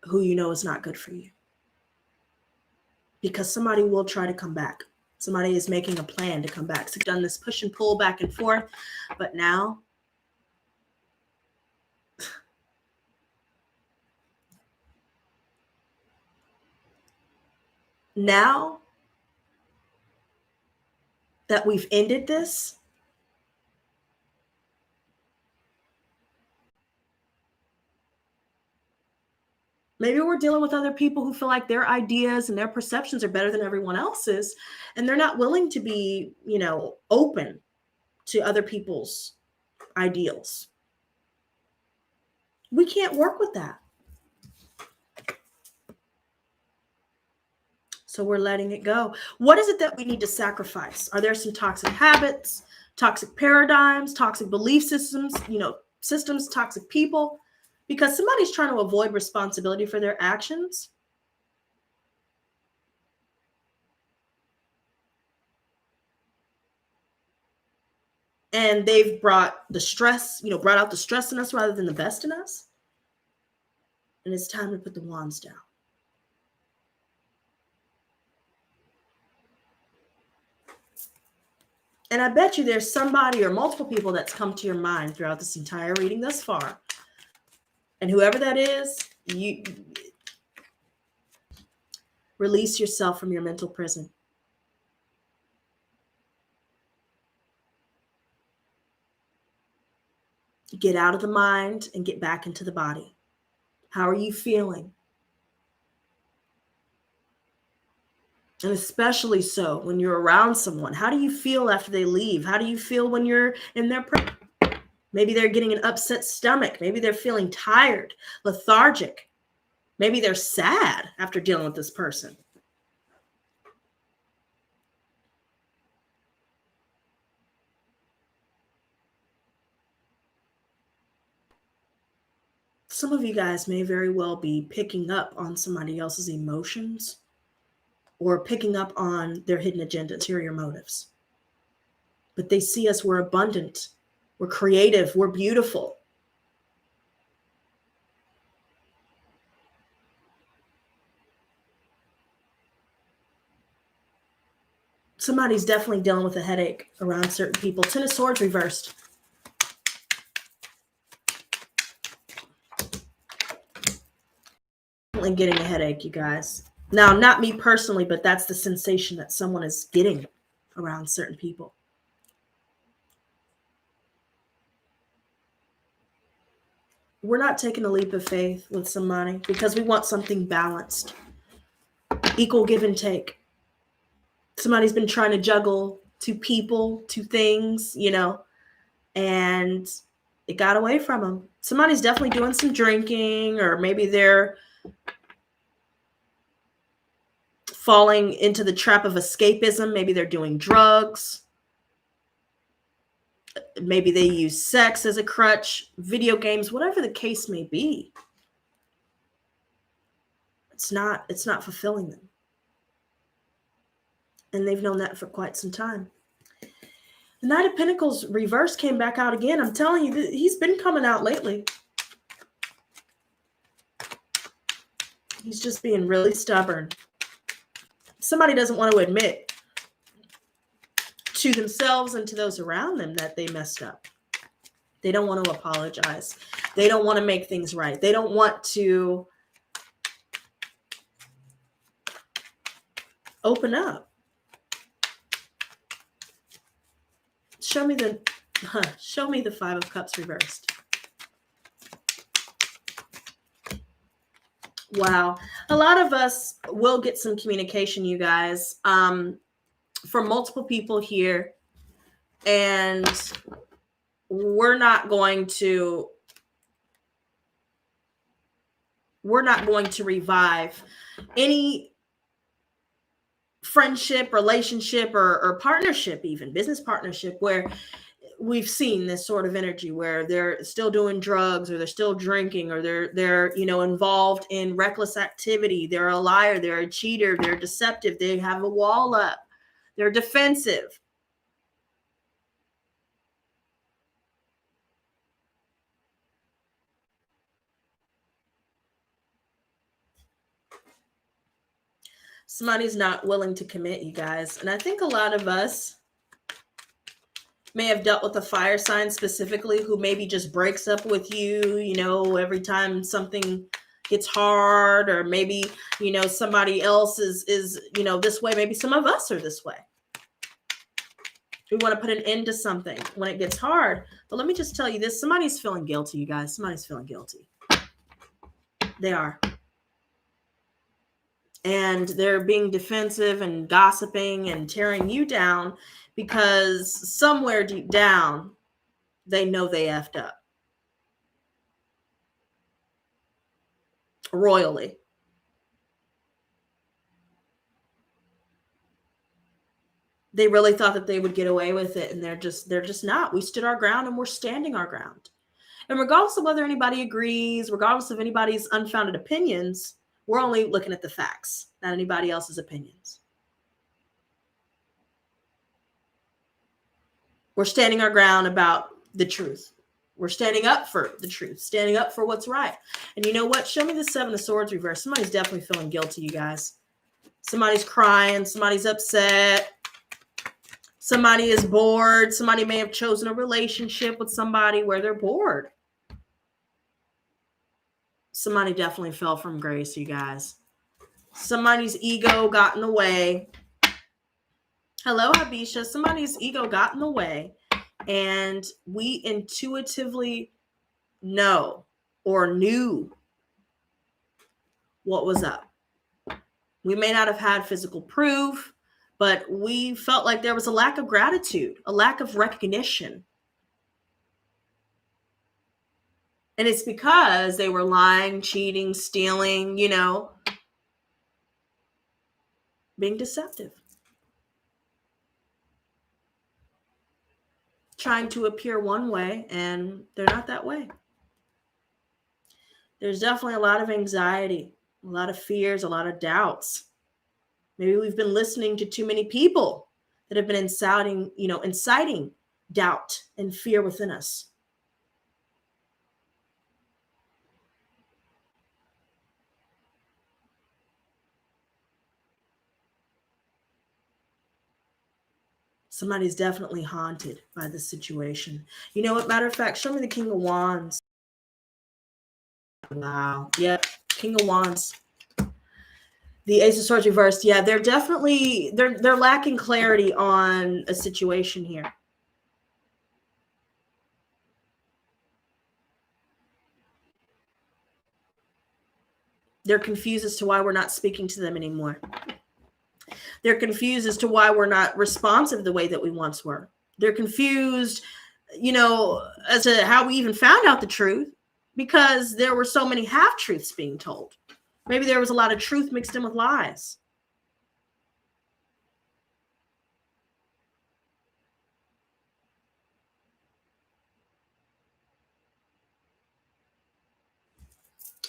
who is not good for you. Because somebody will try to come back. Somebody is making a plan to come back. So you've done this push and pull back and forth, but now that we've ended this, maybe we're dealing with other people who feel like their ideas and their perceptions are better than everyone else's, and they're not willing to be, open to other people's ideals. We can't work with that. So we're letting it go. What is it that we need to sacrifice? Are there some toxic habits, toxic paradigms, toxic belief systems, toxic people? Because somebody's trying to avoid responsibility for their actions. And they've brought the stress, brought out the stress in us rather than the best in us. And it's time to put the wands down. And I bet you there's somebody or multiple people that's come to your mind throughout this entire reading thus far. And whoever that is, you release yourself from your mental prison. Get out of the mind and get back into the body. How are you feeling? And especially so when you're around someone. How do you feel after they leave? How do you feel when you're in their presence? Maybe they're getting an upset stomach. Maybe they're feeling tired, lethargic. Maybe they're sad after dealing with this person. Some of you guys may very well be picking up on somebody else's emotions or picking up on their hidden agenda, ulterior motives. But they see us, we're abundant, we're creative, we're beautiful. Somebody's definitely dealing with a headache around certain people. Ten of Swords reversed. Definitely getting a headache, you guys. Now, not me personally, but that's the sensation that someone is getting around certain people. We're not taking a leap of faith with somebody because we want something balanced. Equal give and take. Somebody's been trying to juggle two people, two things, and it got away from them. Somebody's definitely doing some drinking, or maybe they're falling into the trap of escapism. Maybe they're doing drugs. Maybe they use sex as a crutch, video games, whatever the case may be. It's not fulfilling them. And they've known that for quite some time. The Knight of Pentacles reverse came back out again. I'm telling you, he's been coming out lately. He's just being really stubborn. Somebody doesn't want to admit to themselves and to those around them that they messed up. They don't want to apologize. They don't want to make things right. They don't want to open up. Show me the Five of Cups reversed. Wow. A lot of us will get some communication, you guys, from multiple people here. And we're not going to revive any friendship, relationship, or partnership, even business partnership, where we've seen this sort of energy where they're still doing drugs, or they're still drinking, or they're involved in reckless activity. They're a liar, they're a cheater, they're deceptive, they have a wall up, they're defensive. Somebody's not willing to commit, you guys. And I think a lot of us may have dealt with a fire sign specifically who maybe just breaks up with you, every time something gets hard, or maybe, somebody else is this way. Maybe some of us are this way. We want to put an end to something when it gets hard. But let me just tell you this. Somebody's feeling guilty, you guys. Somebody's feeling guilty. They are. And they're being defensive and gossiping and tearing you down because somewhere deep down, they know they effed up. royally. They really thought that they would get away with it, and they're just not. We stood our ground, and we're standing our ground. And regardless of whether anybody agrees, regardless of anybody's unfounded opinions, we're only looking at the facts, not anybody else's opinions. We're standing our ground about the truth. We're standing up for the truth, standing up for what's right. And you know what? Show me the Seven of Swords reverse. Somebody's definitely feeling guilty, you guys. Somebody's crying. Somebody's upset. Somebody is bored. Somebody may have chosen a relationship with somebody where they're bored. Somebody definitely fell from grace, you guys. Somebody's ego got in the way. Hello, Habisha. Somebody's ego got in the way, and we intuitively know or knew what was up. We may not have had physical proof, but we felt like there was a lack of gratitude, a lack of recognition. And it's because they were lying, cheating, stealing, being deceptive. Trying to appear one way, and they're not that way. There's definitely a lot of anxiety, a lot of fears, a lot of doubts. Maybe we've been listening to too many people that have been inciting doubt and fear within us. Somebody's definitely haunted by this situation. You know what? Matter of fact, show me the King of Wands. Wow. Yep. King of Wands. The Ace of Swords reversed. Yeah, they're definitely, they're lacking clarity on a situation here. They're confused as to why we're not speaking to them anymore. They're confused as to why we're not responsive the way that we once were. They're confused, as to how we even found out the truth, because there were so many half-truths being told. Maybe there was a lot of truth mixed in with lies.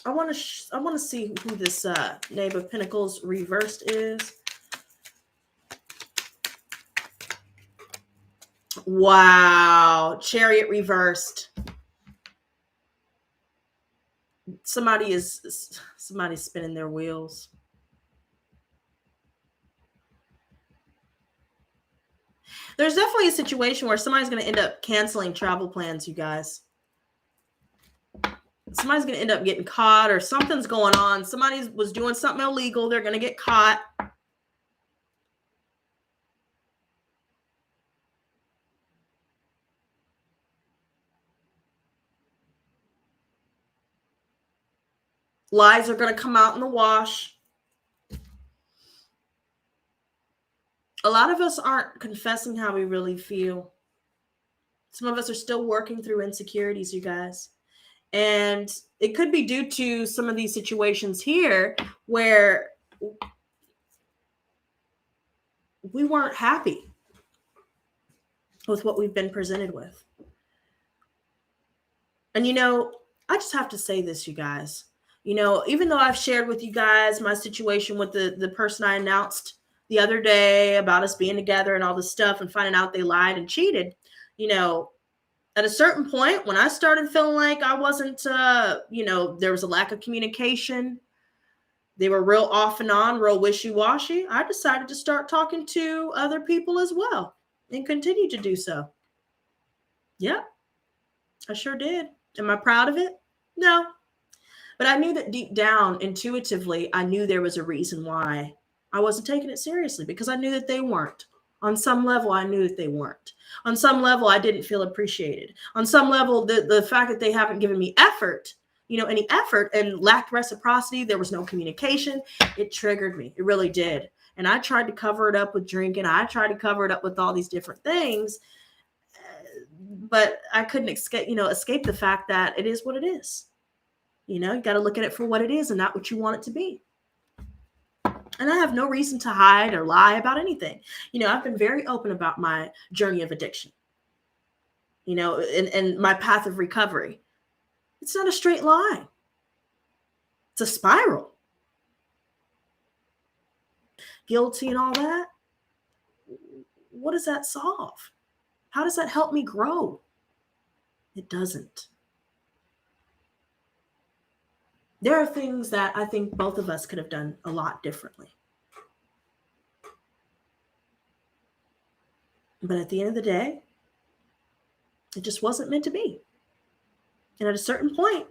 I want to see who this Knave of Pentacles reversed is. Wow, Chariot reversed. Somebody's spinning their wheels. There's definitely a situation where somebody's going to end up canceling travel plans, you guys. Somebody's going to end up getting caught, or something's going on. Somebody was doing something illegal. They're going to get caught. Lies are going to come out in the wash. A lot of us aren't confessing how we really feel. Some of us are still working through insecurities, you guys. And it could be due to some of these situations here where we weren't happy with what we've been presented with. And, I just have to say this, you guys. Even though I've shared with you guys my situation with the person I announced the other day about us being together and all this stuff and finding out they lied and cheated, at a certain point when I started feeling like I wasn't, there was a lack of communication, they were real off and on, real wishy-washy, I decided to start talking to other people as well and continue to do so. Yeah, I sure did. Am I proud of it? No. But I knew that deep down, intuitively, I knew there was a reason why I wasn't taking it seriously, because I knew that they weren't. On some level, I knew that they weren't. On some level, I didn't feel appreciated. On some level, the fact that they haven't given me effort, any effort, and lacked reciprocity, there was no communication, it triggered me. It really did. And I tried to cover it up with drinking. I tried to cover it up with all these different things. But I couldn't escape the fact that it is what it is. You got to look at it for what it is and not what you want it to be. And I have no reason to hide or lie about anything. I've been very open about my journey of addiction, and my path of recovery. It's not a straight line. It's a spiral. Guilty and all that. What does that solve? How does that help me grow? It doesn't. There are things that I think both of us could have done a lot differently. But at the end of the day, it just wasn't meant to be. And at a certain point,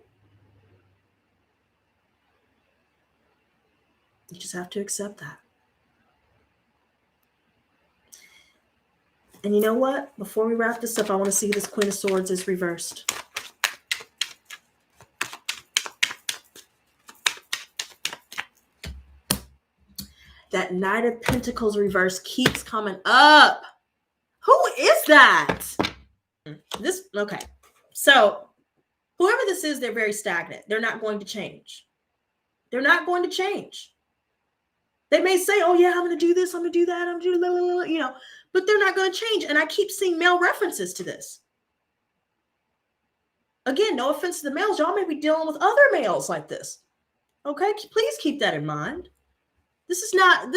you just have to accept that. And you know what? Before we wrap this up, I want to see this Queen of Swords is reversed. That Knight of Pentacles reverse keeps coming up. Who is that? Okay. So whoever this is, they're very stagnant. They're not going to change. They're not going to change. They may say, oh yeah, I'm going to do this. I'm going to do that. I'm going to do, but they're not going to change. And I keep seeing male references to this. Again, no offense to the males. Y'all may be dealing with other males like this. Okay. Please keep that in mind. This is not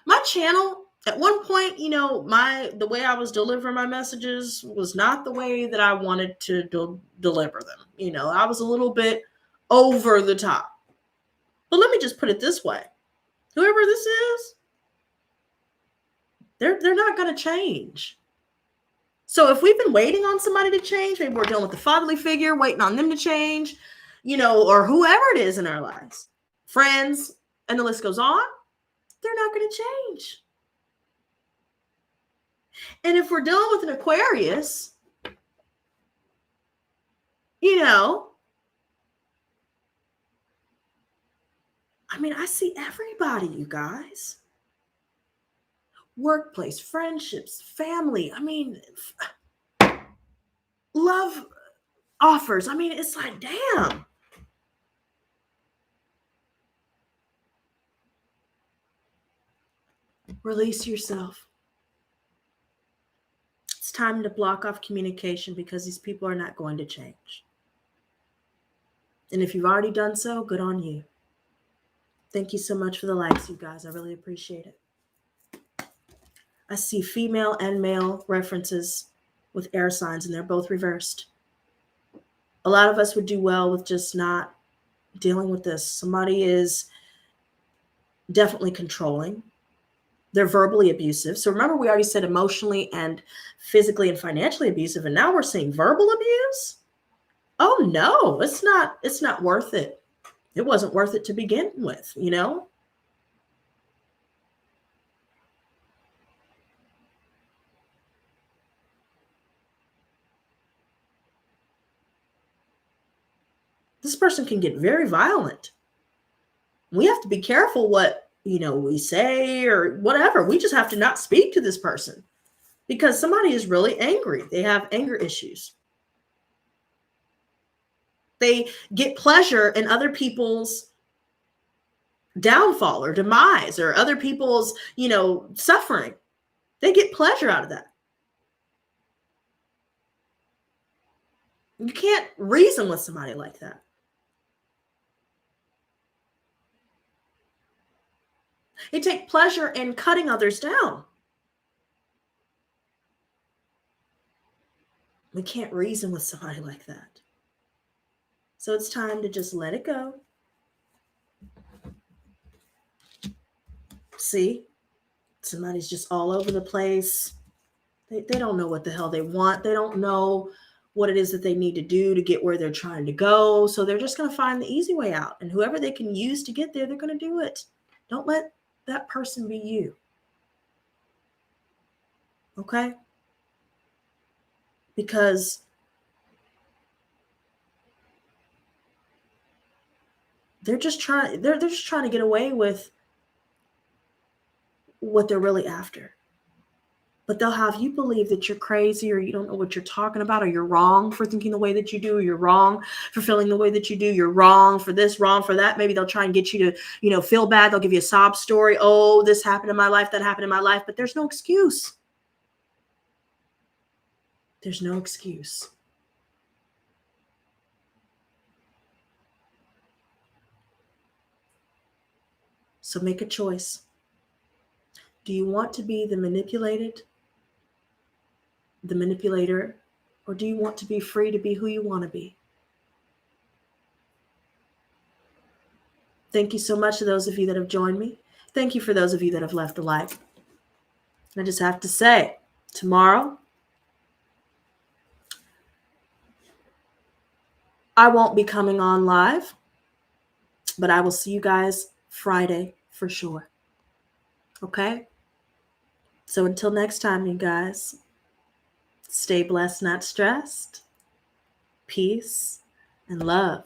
my channel. At one point, the way I was delivering my messages was not the way that I wanted to deliver them. I was a little bit over the top. But let me just put it this way. Whoever this is, they're not going to change. So if we've been waiting on somebody to change, maybe we're dealing with the fatherly figure, waiting on them to change, or whoever it is in our lives, friends, and the list goes on, they're not going to change. And if we're dealing with an Aquarius, I see everybody, you guys. Workplace, friendships, family. Love offers. It's like, damn. Release yourself. It's time to block off communication because these people are not going to change. And if you've already done so, good on you. Thank you so much for the likes, you guys. I really appreciate it. I see female and male references with air signs, and they're both reversed. A lot of us would do well with just not dealing with this. Somebody is definitely controlling. They're verbally abusive. So remember, we already said emotionally and physically and financially abusive, and now we're saying verbal abuse? Oh no, it's not worth it. It wasn't worth it to begin with, This person can get very violent. We have to be careful what, we say or whatever. We just have to not speak to this person because somebody is really angry. They have anger issues. They get pleasure in other people's downfall or demise or other people's, suffering. They get pleasure out of that. You can't reason with somebody like that. They take pleasure in cutting others down. We can't reason with somebody like that. So it's time to just let it go. See, somebody's just all over the place. They don't know what the hell they want. They don't know what it is that they need to do to get where they're trying to go. So they're just going to find the easy way out. And whoever they can use to get there, they're going to do it. Don't let that person be you. Okay? Because they're just trying to get away with what they're really after. But they'll have you believe that you're crazy, or you don't know what you're talking about, or you're wrong for thinking the way that you do, or you're wrong for feeling the way that you do, you're wrong for this, wrong for that. Maybe they'll try and get you to, feel bad. They'll give you a sob story. Oh, this happened in my life, that happened in my life. But there's no excuse. There's no excuse. So make a choice. Do you want to be the manipulator, or do you want to be free to be who you want to be? Thank you so much to those of you that have joined me. Thank you for those of you that have left a like. I just have to say, tomorrow, I won't be coming on live, but I will see you guys Friday for sure. Okay? So until next time, you guys, stay blessed, not stressed. Peace and love.